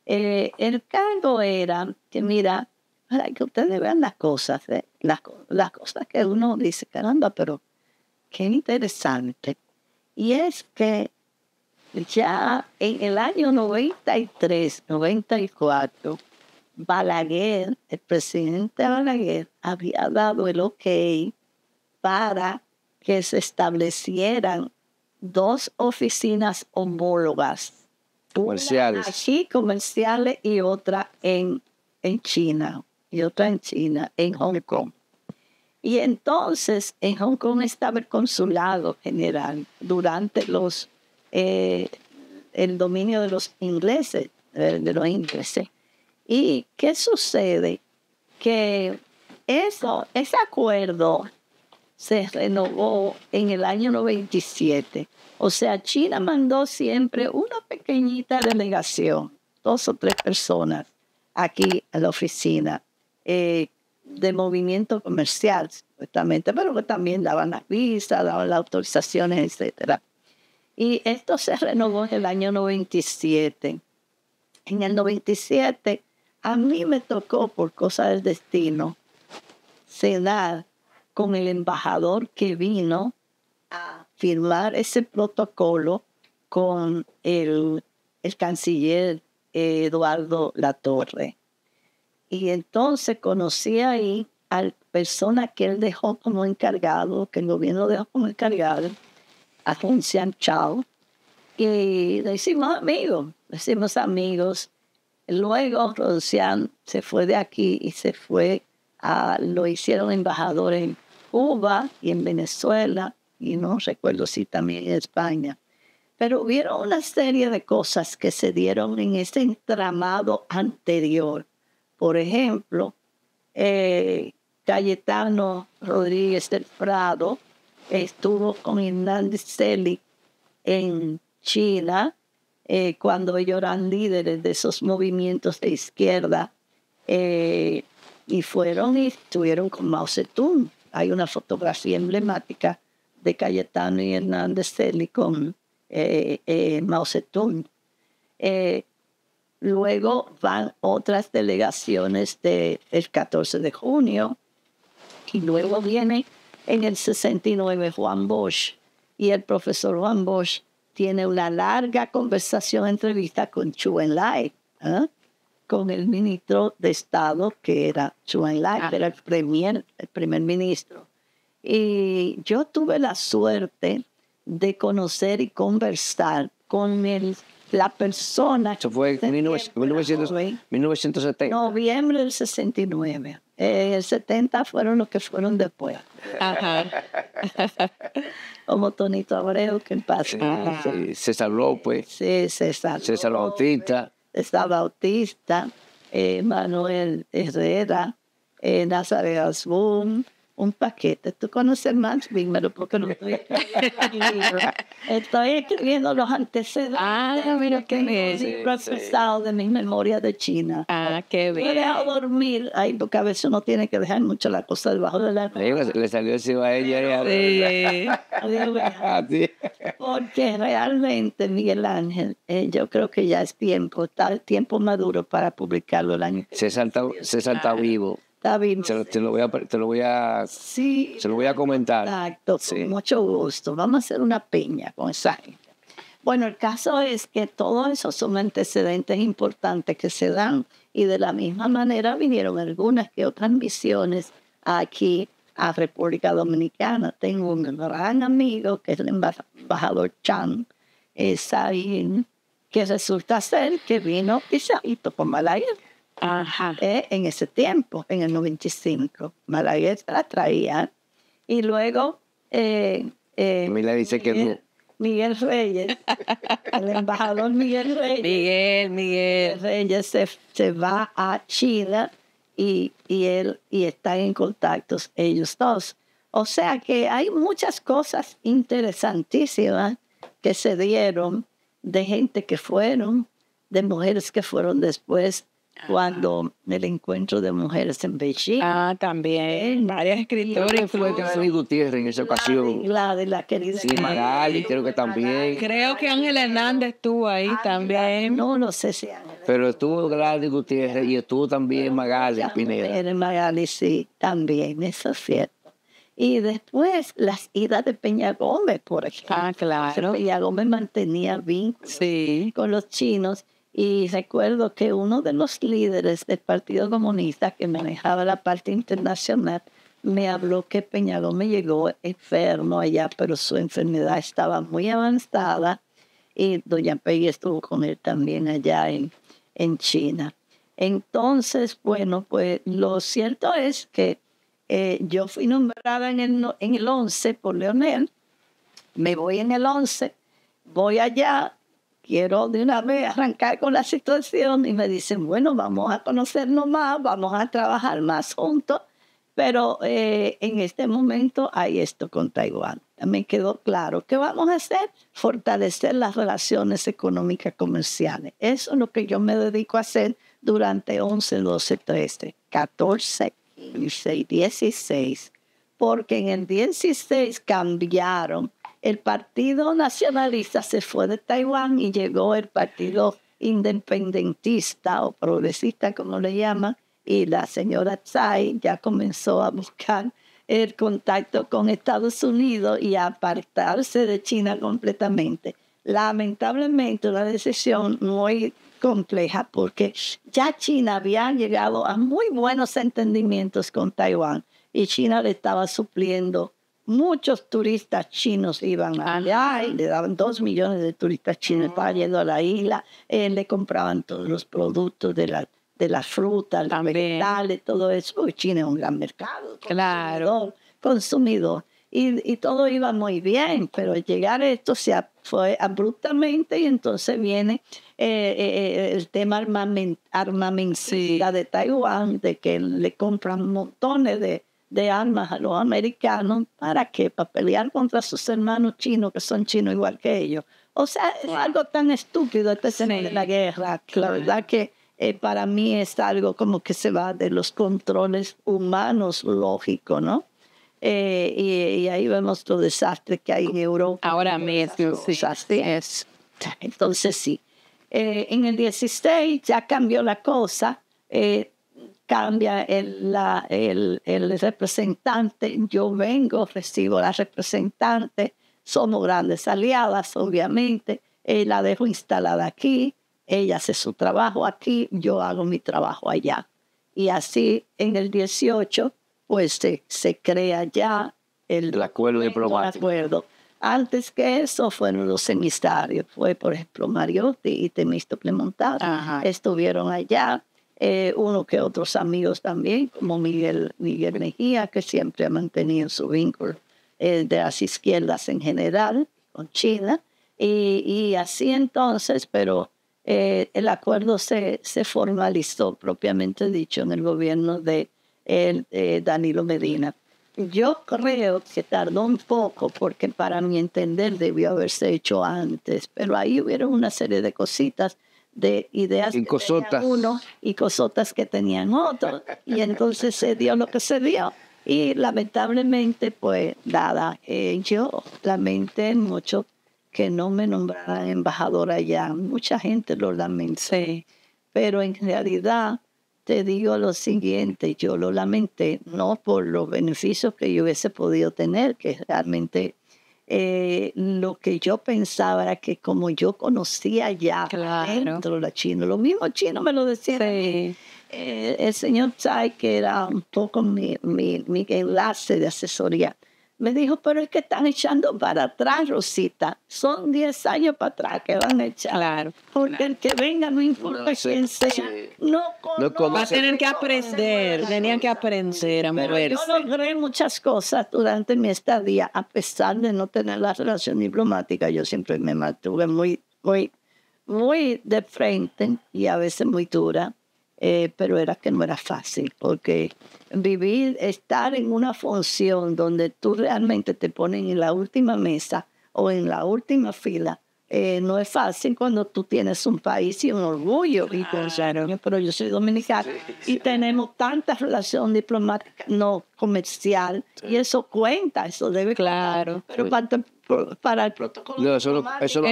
El cargo era que, mira, para que ustedes vean las cosas, las cosas que uno dice, caramba, pero qué interesante. Y es que ya en el año 93, 94, Balaguer, el presidente Balaguer, había dado el ok para que se establecieran 2 oficinas homólogas. Comerciales. Una aquí, comerciales, y otra en China, en Hong Kong. Y entonces en Hong Kong estaba el consulado general durante el dominio de los ingleses, ¿Y qué sucede? Que ese acuerdo se renovó en el año 97. O sea, China mandó siempre una pequeñita delegación, 2 o 3 personas, aquí a la oficina de movimiento comercial, supuestamente, pero que también daban las visas, daban las autorizaciones, etc. Y esto se renovó en el año 97. En el 97, a mí me tocó, por cosa del destino, cenar con el embajador que vino a firmar ese protocolo con el canciller Eduardo Latorre. Y entonces conocí ahí a la persona que él dejó como encargado, que el gobierno dejó como encargado, a Hun Xian Chao, y le hicimos amigos. Luego Hun Xian se fue de aquí y lo hicieron embajador en Cuba y en Venezuela, y no recuerdo si también en España. Pero hubieron una serie de cosas que se dieron en ese entramado anterior. Por ejemplo, Cayetano Rodríguez del Prado estuvo con Hernández Selig en China cuando ellos eran líderes de esos movimientos de izquierda, y fueron y estuvieron con Mao Zedong. Hay una fotografía emblemática de Cayetano y Hernández Celi con Mao Zedong. Luego van otras delegaciones del 14 de junio, y luego viene en el 69 Juan Bosch, y el profesor Juan Bosch tiene una larga conversación, entrevista con Zhou Enlai, con el ministro de Estado, que era Zhou Enlai, que era el primer ministro. Y yo tuve la suerte de conocer y conversar con la persona. Eso fue en 1970. Noviembre del 69. El 70 fueron los que fueron después. Ajá. Como Tonito Abreu, que en paz. Sí, César López. Sí, César Bautista. César Bautista, Manuel Herrera, Nazaret Asbun, un paquete. ¿Tú conoces más? Dímelo, porque no estoy escribiendo. Estoy escribiendo los antecedentes. Mira qué bien. Libros pesados de mis memorias de China. Qué bien. Yo he dejado dormir ahí, porque a veces uno tiene que dejar mucho la cosa debajo de la... Le salió encima a ella. Sí. Porque realmente, Miguel Ángel, yo creo que ya es tiempo, está el tiempo maduro para publicarlo el año. César está vivo. Está bien. Se lo voy a comentar. Exacto, Sí. con mucho gusto. Vamos a hacer una peña con esa gente. Bueno, el caso es que todos esos son antecedentes importantes que se dan, y de la misma manera vinieron algunas que otras misiones aquí a República Dominicana. Tengo un gran amigo que es el embajador Chan, Sarin, que resulta ser que vino Pizarrito con Malaguer. En ese tiempo, en el 95. Malaguer la traía. Y luego Mira, dice que no. Miguel Reyes, el embajador Miguel Reyes. Miguel Reyes se va a China, y están en contactos ellos dos. O sea que hay muchas cosas interesantísimas que se dieron, de gente que fueron, de mujeres que fueron después, cuando el encuentro de mujeres en Beijing. También. Varias escritoras. Fue Gladys Gutiérrez en esa ocasión. La querida. Sí, Magali, creo que también. Creo que Ángel Hernández estuvo ahí también. No sé si Ángel. Pero estuvo Gladys Gutiérrez y estuvo también Magali Pineda. Magali, sí, también, eso es cierto. Y después las idas de Peña Gómez, por ejemplo. Claro. Peña Gómez mantenía vínculos con los chinos. Y recuerdo que uno de los líderes del Partido Comunista, que manejaba la parte internacional, me habló que Peña Gómez llegó enfermo allá, pero su enfermedad estaba muy avanzada, y doña Peggy estuvo con él también allá en China. Entonces, bueno, pues lo cierto es que yo fui nombrada en el 11 por Leonel. Me voy en el 11, voy allá. Quiero de una vez arrancar con la situación, y me dicen, bueno, vamos a conocernos más, vamos a trabajar más juntos, pero en este momento hay esto con Taiwán. Me quedó claro. ¿Qué vamos a hacer? Fortalecer las relaciones económicas comerciales. Eso es lo que yo me dedico a hacer durante 11, 12, 13, 14, 15, 16, porque en el 16 cambiaron. El Partido Nacionalista se fue de Taiwán y llegó el Partido Independentista o Progresista, como le llaman, y la señora Tsai ya comenzó a buscar el contacto con Estados Unidos y a apartarse de China completamente. Lamentablemente, una decisión muy compleja, porque ya China había llegado a muy buenos entendimientos con Taiwán, y China le estaba supliendo. Muchos turistas chinos iban allá, y le daban 2 millones de turistas chinos para yendo a la isla. Le compraban todos los productos de las frutas, los vegetales, todo eso. Porque China es un gran mercado. Consumidor. Y todo iba muy bien, pero al llegar esto se fue abruptamente, y entonces viene el tema armamentista de Taiwán, de que le compran montones de armas a los americanos. ¿Para qué? Para pelear contra sus hermanos chinos, que son chinos igual que ellos. O sea, es algo tan estúpido este tema de la guerra. La verdad que para mí es algo como que se va de los controles humanos lógicos, ¿no? Y ahí vemos los desastres que hay en Europa. Ahora mismo, sí. Entonces, sí. En el 16 ya cambió la cosa. Cambia el representante. Yo vengo, recibo la representante. Somos grandes aliadas, obviamente. La dejo instalada aquí. Ella hace su trabajo aquí. Yo hago mi trabajo allá. Y así en el 18, pues se crea ya el acuerdo diplomático. Antes que eso fueron los emisarios. Fue, por ejemplo, Mariotti y Temístocle Montano. Estuvieron allá. Uno que otros amigos también, como Miguel Mejía, que siempre ha mantenido su vínculo de las izquierdas en general con China. Y así entonces, pero el acuerdo se formalizó, propiamente dicho, en el gobierno de Danilo Medina. Yo creo que tardó un poco porque para mi entender debió haberse hecho antes, pero ahí hubieron una serie de cositas, de ideas que tenía uno y cosotas que tenían otros, y entonces se dio lo que se dio. Y lamentablemente, pues, yo lamenté mucho que no me nombraran embajadora allá. Mucha gente lo lamenta. Sí. Pero en realidad, te digo lo siguiente, yo lo lamenté, no por los beneficios que yo hubiese podido tener, que realmente lo que yo pensaba era que como yo conocía ya dentro de la China, los mismos chinos me lo decían. Sí. El señor Tsai, que era un poco mi enlace de asesoría, me dijo, pero es que están echando para atrás, Rosita. Son 10 años para atrás que van a echar. Claro. Porque el que venga, no importa quién sea, no conoce. Va a tener que aprender, tenían que aprender a moverse. Yo logré muchas cosas durante mi estadía, a pesar de no tener la relación diplomática. Yo siempre me mantuve muy de frente y a veces muy dura. Pero era que no era fácil, porque estar en una función donde tú realmente te ponen en la última mesa o en la última fila, no es fácil cuando tú tienes un país y un orgullo. Pero yo soy dominicana y tenemos tanta relación diplomática, no comercial, y eso cuenta, eso debe contar. Pero para el protocolo. No, eso no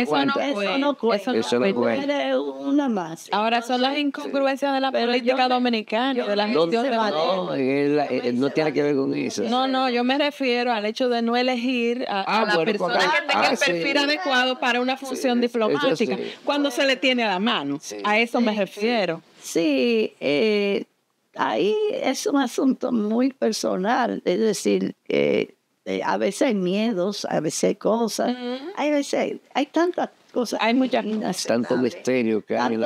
cuenta. Eso no cuenta. Eres una más. Ahora son las incongruencias de la política dominicana, de la gestión de no tiene que ver con eso. No, yo me refiero al hecho de no elegir a la persona que tenga el perfil adecuado para una función diplomática, cuando se le tiene a la mano. A eso me refiero. Sí, ahí es un asunto muy personal, es decir, a veces hay miedos, a veces hay cosas, hay tantas cosas. Hay muchas tanto misterio que hay en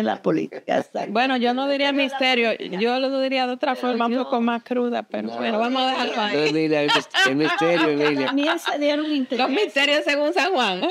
la política. Bueno, yo no diría misterio, yo lo diría de otra forma, un poco más cruda, pero bueno, vamos a dejarlo ahí. Mira, el misterio, Emilia. También se dieron intereses. Los misterios según San Juan.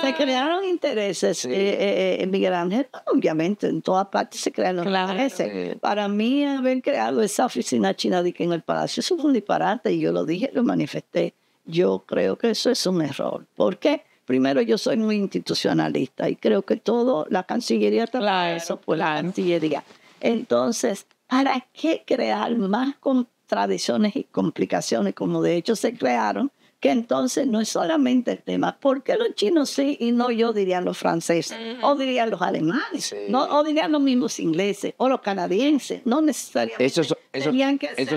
Se crearon intereses, Miguel Ángel, obviamente, en todas partes se crearon intereses. Para mí, haber creado esa oficina china en el Palacio, eso fue un disparate, y yo lo dije, lo manifesté. Yo creo que eso es un error. ¿Por qué? Primero, yo soy muy institucionalista y creo que la Cancillería trabaja eso por la Cancillería. Entonces, ¿para qué crear más contradicciones y complicaciones como de hecho se crearon? Que entonces no es solamente el tema, porque los chinos sí y no yo, dirían los franceses, o dirían los alemanes, o dirían los mismos ingleses, o los canadienses, no necesariamente. Eso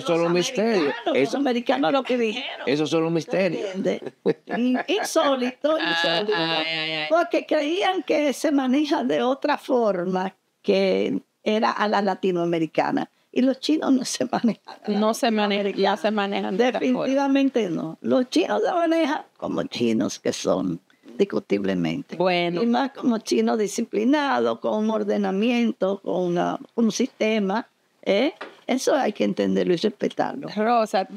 son los misterios. Los americanos lo que dijeron. Esos son los misterios. Insólito. Porque creían que se maneja de otra forma que era a la latinoamericana. Y los chinos no se manejan. Ya se manejan. Definitivamente no. Los chinos se manejan como chinos que son, discutiblemente. Bueno. Y más como chinos disciplinados, con un ordenamiento, con un sistema. Eso hay que entenderlo y respetarlo. Rosa,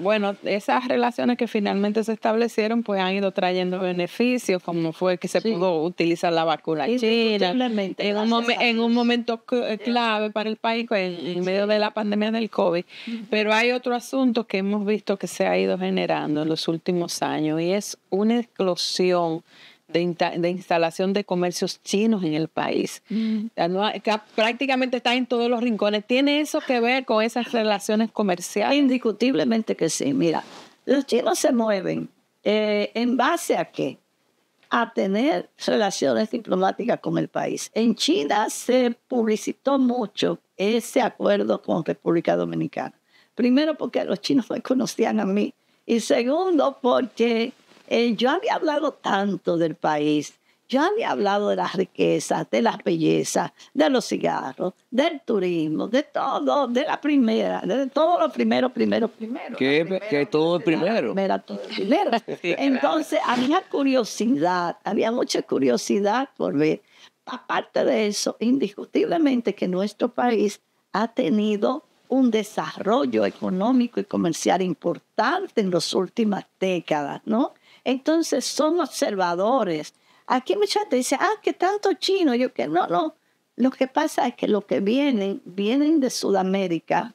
bueno, esas relaciones que finalmente se establecieron, pues han ido trayendo beneficios, como fue que se pudo utilizar la vacuna china en un momento clave para el país, en medio de la pandemia del COVID. Pero hay otro asunto que hemos visto que se ha ido generando en los últimos años y es una explosión de instalación de comercios chinos en el país. Que prácticamente está en todos los rincones. ¿Tiene eso que ver con esas relaciones comerciales? Indiscutiblemente que sí. Mira, los chinos se mueven ¿en base a qué? A tener relaciones diplomáticas con el país. En China se publicitó mucho ese acuerdo con República Dominicana. Primero porque los chinos me conocían a mí y segundo porque yo había hablado tanto del país, yo había hablado de las riquezas, de las bellezas, de los cigarros, del turismo, de todo, de la primera, de todo lo primero. Que todo es primero. Todo primero. Entonces había curiosidad, había mucha curiosidad por ver. Aparte de eso, indiscutiblemente que nuestro país ha tenido un desarrollo económico y comercial importante en las últimas décadas, ¿no? Entonces son observadores. Aquí mucha gente dice, que tanto chino. Yo que no. Lo que pasa es que los que vienen de Sudamérica,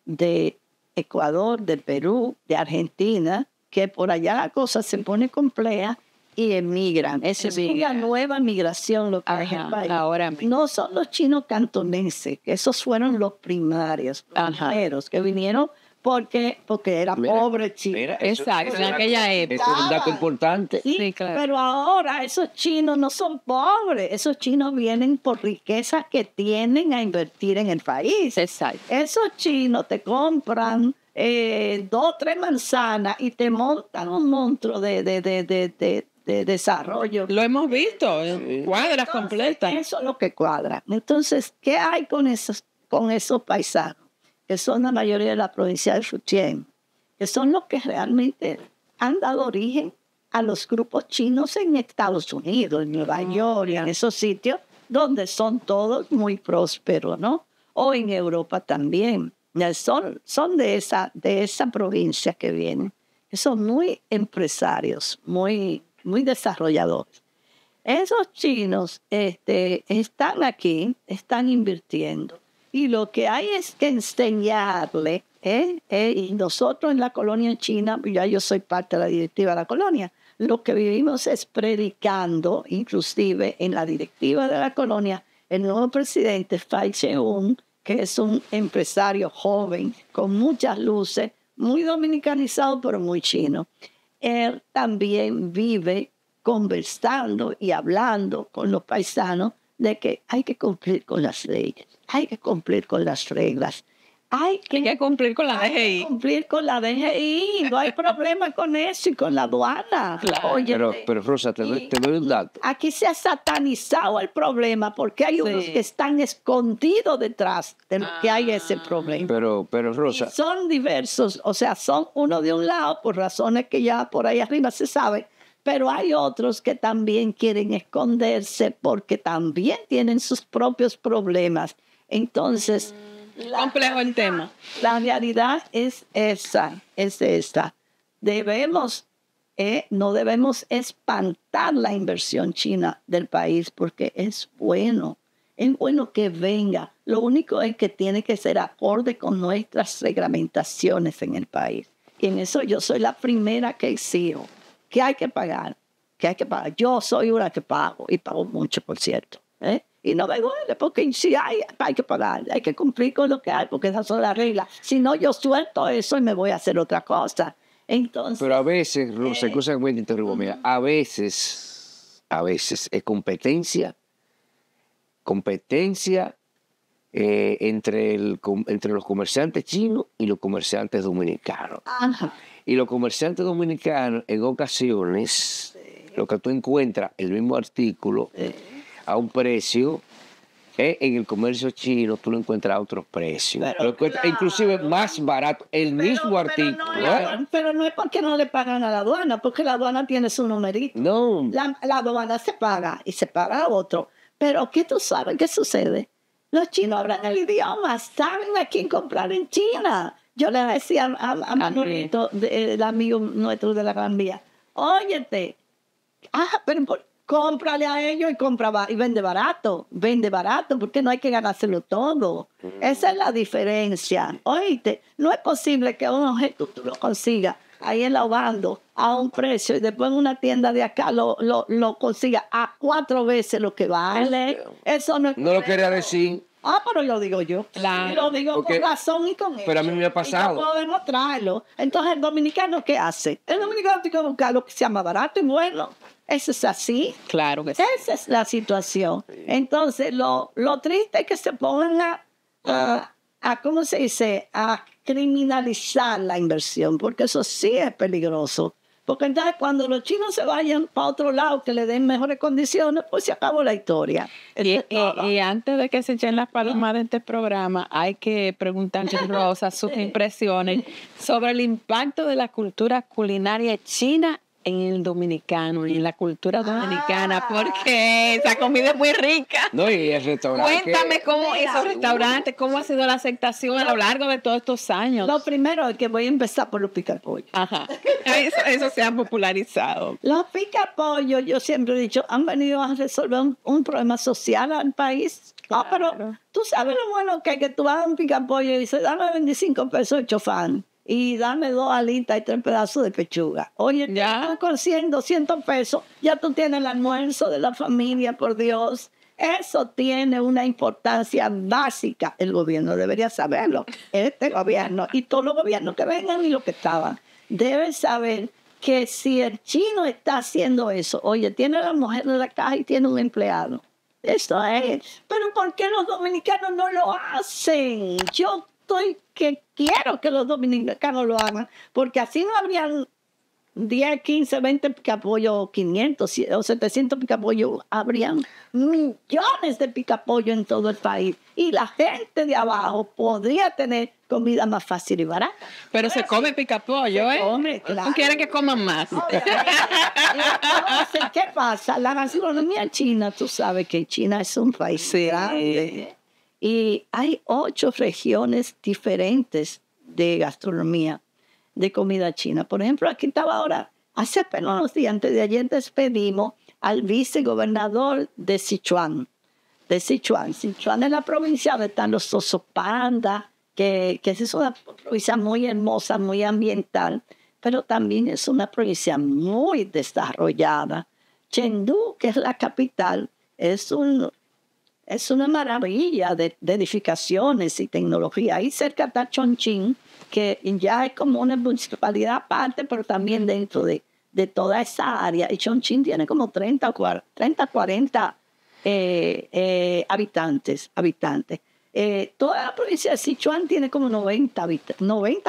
de Ecuador, de Perú, de Argentina, que por allá la cosa se pone compleja y emigran. Es una nueva migración lo que hay en el país. Ahora no son los chinos cantoneses, que esos fueron los primarios, los primeros que vinieron porque era pobre China. Exacto, en aquella época. Eso es un dato importante. Sí, claro. Pero ahora esos chinos no son pobres. Esos chinos vienen por riquezas que tienen a invertir en el país. Exacto. Esos chinos te compran 2 o 3 manzanas y te montan un monstruo de desarrollo. Lo hemos visto, cuadras completas. Eso es lo que cuadra. Entonces, ¿qué hay con esos paisanos? Que son la mayoría de la provincia de Fujian, que son los que realmente han dado origen a los grupos chinos en Estados Unidos, en Nueva York, y en esos sitios donde son todos muy prósperos, ¿no? O en Europa también. Son de esa provincia que vienen, que son muy empresarios, muy desarrolladores. Esos chinos están aquí, están invirtiendo. Y lo que hay es que enseñarle, y nosotros en la colonia china, ya yo soy parte de la directiva de la colonia, lo que vivimos es predicando, inclusive en la directiva de la colonia, el nuevo presidente Fai Cheung, que es un empresario joven, con muchas luces, muy dominicanizado, pero muy chino. Él también vive conversando y hablando con los paisanos de que hay que cumplir con las leyes, hay que cumplir con las reglas, hay que cumplir con la DGI. Cumplir con la DGI, no hay problema con eso y con la aduana. Claro. Oye, Pero Rosa, te doy un dato. Aquí se ha satanizado el problema porque hay unos que están escondidos detrás de lo que hay ese problema. Pero Rosa. Y son diversos, o sea, son uno de un lado por razones que ya por ahí arriba se sabe, pero hay otros que también quieren esconderse porque también tienen sus propios problemas. Entonces, complejo el tema. La realidad es esta. No debemos espantar la inversión china del país porque es bueno que venga. Lo único es que tiene que ser acorde con nuestras reglamentaciones en el país. Y en eso yo soy la primera que exijo. ¿Qué hay que pagar? Yo soy una que pago, y pago mucho, por cierto. Y no me duele, porque si hay que pagar, hay que cumplir con lo que hay, porque esas son las reglas. Si no, yo suelto eso y me voy a hacer otra cosa. Entonces, pero a veces, Rosa, cosa que me interrumpo, mira, a veces es competencia entre los comerciantes chinos y los comerciantes dominicanos. Ajá. Y los comerciantes dominicanos, en ocasiones, lo que tú encuentras, el mismo artículo, a un precio, en el comercio chino tú lo encuentras a otros precios. Inclusive más barato, el mismo artículo. Pero no es porque no le pagan a la aduana, porque la aduana tiene su numerito. No. La aduana se paga y se paga a otro. Pero ¿qué tú sabes? ¿Qué sucede? Los chinos hablan el idioma, saben a quién comprar en China. Yo le decía a Manolito, el amigo nuestro de la Gran Vía, óyete, pero cómprale a ellos y vende barato, porque no hay que ganárselo todo. Esa es la diferencia. Oíste, no es posible que un objeto tú lo consigas ahí en la Obando a un precio y después en una tienda de acá lo consiga a 4 veces lo que vale. Eso no es No lo quería decir. Pero lo digo yo. Claro. Y lo digo con razón y con hecho. Pero a mí me ha pasado. Y yo puedo demostrarlo. Entonces, el dominicano, ¿qué hace? El dominicano tiene que buscar lo que sea más barato y bueno. Eso es así. Claro que sí. Esa es la situación. Entonces, lo triste es que se pongan ¿cómo se dice? A criminalizar la inversión, porque eso sí es peligroso. Porque entonces cuando los chinos se vayan para otro lado que le den mejores condiciones, pues se acabó la historia. Y antes de que se echen las palomas de este programa, hay que preguntarle a Rosa sus impresiones sobre el impacto de la cultura culinaria china en el dominicano y en la cultura dominicana, porque esa comida es muy rica. No, y el restaurante. Cuéntame cómo esos restaurantes, cómo ha sido la aceptación a lo largo de todos estos años. Lo primero es que voy a empezar por los picapollos. Ajá. Eso se ha popularizado. Los picapollos, yo siempre he dicho, han venido a resolver un problema social al país. Claro. Pero tú sabes lo bueno que tú vas a un picapollo y dices, dame 25 pesos de chofán. Y dame 2 alitas y 3 pedazos de pechuga. Oye, ya con 100, 200 pesos, ya tú tienes el almuerzo de la familia, por Dios. Eso tiene una importancia básica. El gobierno debería saberlo. Este gobierno y todos los gobiernos que vengan y los que estaban deben saber que si el chino está haciendo eso, oye, tiene a la mujer de la caja y tiene un empleado. Eso es. Pero ¿por qué los dominicanos no lo hacen? Yo que quiero que los dominicanos lo hagan, porque así no habrían 10, 15, 20 picapollos, 500 o 700 picapollos, habrían millones de picapollos en todo el país y la gente de abajo podría tener comida más fácil y barata. Pero se come picapollo, ¿eh? Come, claro. ¿No quieren que coman más? Entonces, ¿qué pasa? La gastronomía china, tú sabes que China es un país grande. Y hay 8 regiones diferentes de gastronomía, de comida china. Por ejemplo, aquí estaba ahora, hace apenas unos días, antes de ayer despedimos al vicegobernador de Sichuan. Sichuan es la provincia donde están los osos panda, que es una provincia muy hermosa, muy ambiental, pero también es una provincia muy desarrollada. Chengdu, que es la capital, es una maravilla de edificaciones y tecnología. Ahí cerca está Chongqing, que ya es como una municipalidad aparte, pero también dentro de toda esa área. Y Chongqing tiene como 30 o 40 habitantes. Toda la provincia de Sichuan tiene como 90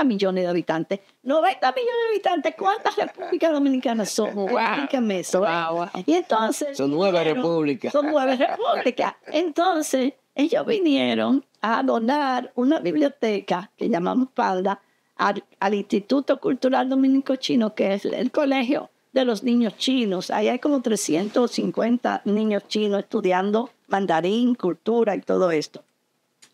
millones de habitantes. 90 millones de habitantes. ¿Cuántas repúblicas dominicanas son? Wow. Explícame eso. Wow. Y entonces, Son 9 repúblicas. Son 9 repúblicas. Entonces, ellos vinieron a donar una biblioteca que llamamos Palda al Instituto Cultural Dominico Chino, que es el colegio de los niños chinos. Ahí hay como 350 niños chinos estudiando mandarín, cultura y todo esto.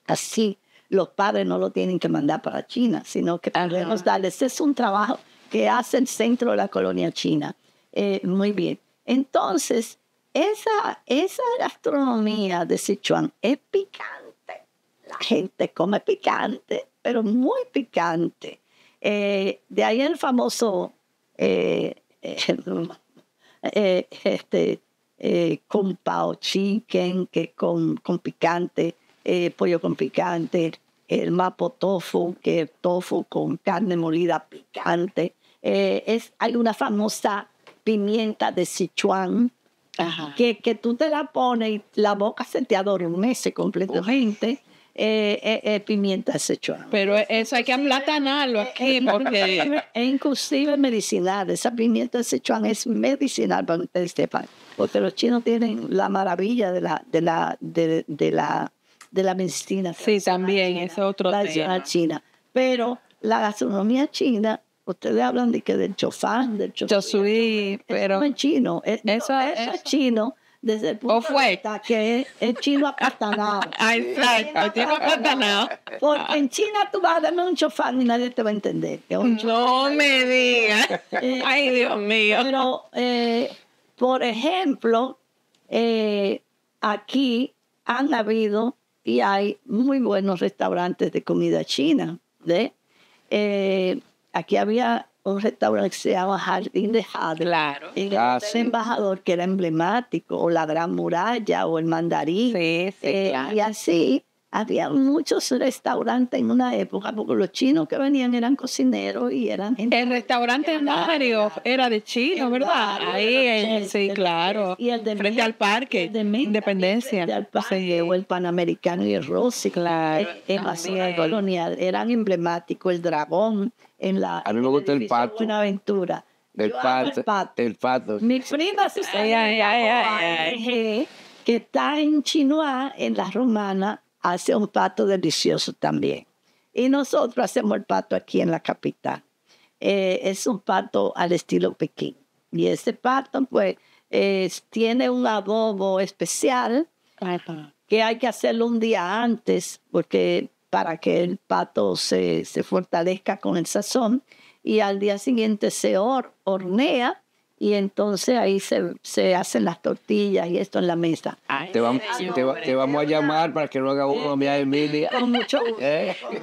Así los padres no lo tienen que mandar para China, sino que podemos darles. Es un trabajo que hace el centro de la colonia china. Muy bien. Entonces, esa gastronomía de Sichuan es picante. La gente come picante, pero muy picante. De ahí el famoso Kung Pao Chicken, que con picante. Pollo con picante, el mapo tofu, que es tofu con carne molida picante. Hay una famosa pimienta de Sichuan, que tú te la pones y la boca se te adormece completamente. Pimienta de Sichuan. Pero eso hay que aplatanarlo aquí, porque es inclusive medicinal. Esa pimienta de Sichuan es medicinal, para que ustedes sepan, porque los chinos tienen la maravilla de la medicina. Sí, también, es otro tema. China. Pero la gastronomía china, ustedes hablan de que del chofán, del chosui, pero eso es chino. Eso es chino desde el punto de vista que es chino aplatanado. Exacto, chino aplatanado. Porque en China tú vas a darme un chofán y nadie te va a entender. No me digas. Ay, Dios mío. Pero, por ejemplo, aquí han habido y hay muy buenos restaurantes de comida china. Aquí había un restaurante que se llama Jardín de Jade. Claro. En el Hotel Embajador, que era emblemático, o la Gran Muralla, o el Mandarín. Sí, claro. Y así había muchos restaurantes en una época, porque los chinos que venían eran cocineros y eran gente. El restaurante Mario era de chino, ¿verdad? Ahí, sí, claro. Y el de frente al parque, Independencia. Frente al parque, Sí. o el Panamericano y el Rossi. Claro. En la zona colonial eran emblemáticos. El Dragón en la. A mí me gusta el edificio pato. Buenaventura. Del Yo amo el pato. El pato. Mi prima Susana, Ay. que está en Chinoa, en la Romana, hace un pato delicioso también. Y nosotros hacemos el pato aquí en la capital. Es un pato al estilo Pekín. Y ese pato, pues, tiene un adobo especial que hay que hacerlo un día antes, porque para que el pato se fortalezca con el sazón. Y al día siguiente se hornea, y entonces ahí se hacen las tortillas y esto en la mesa. Te vamos a llamar para que no haga uno, mi Emilia. Con mucho gusto.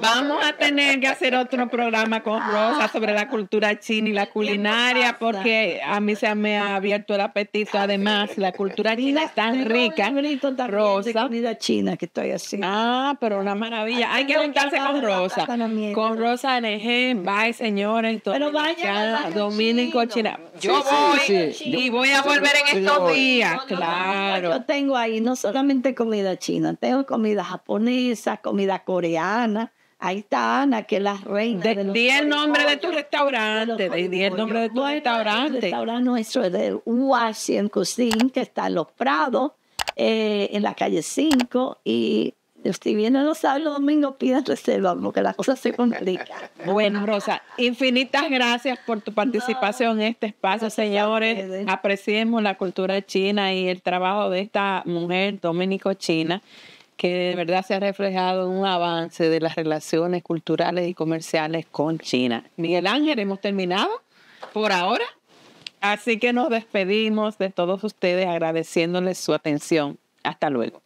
Vamos a tener que hacer otro programa con Rosa sobre la cultura china y la culinaria, porque a mí se me ha abierto el apetito. Además, la cultura china es tan rica. De Rosa. comida china que estoy haciendo. Ah, pero una maravilla. Hay que juntarse con Rosa. Con Rosa NG, bye, señores. Pero vaya, Dominico China. Yo Sí, voy sí. y voy a volver en estos días. Claro. Yo tengo ahí no solamente comida china, tengo comida japonesa, comida coreana. Ahí está Ana, que es la reina. Di el nombre de tu restaurante. Di el nombre de tu El restaurante. restaurante nuestro es del Huasien Cuisine, que está en Los Prados, en la calle 5. Y si vienen los sábados y los domingos, pidan reserva, porque la cosa se complica. Bueno, Rosa, infinitas gracias por tu participación en este espacio, señores. Apreciemos la cultura china y el trabajo de esta mujer dominico-china, que de verdad se ha reflejado en un avance de las relaciones culturales y comerciales con China. Miguel Ángel, hemos terminado por ahora, así que nos despedimos de todos ustedes agradeciéndoles su atención. Hasta luego.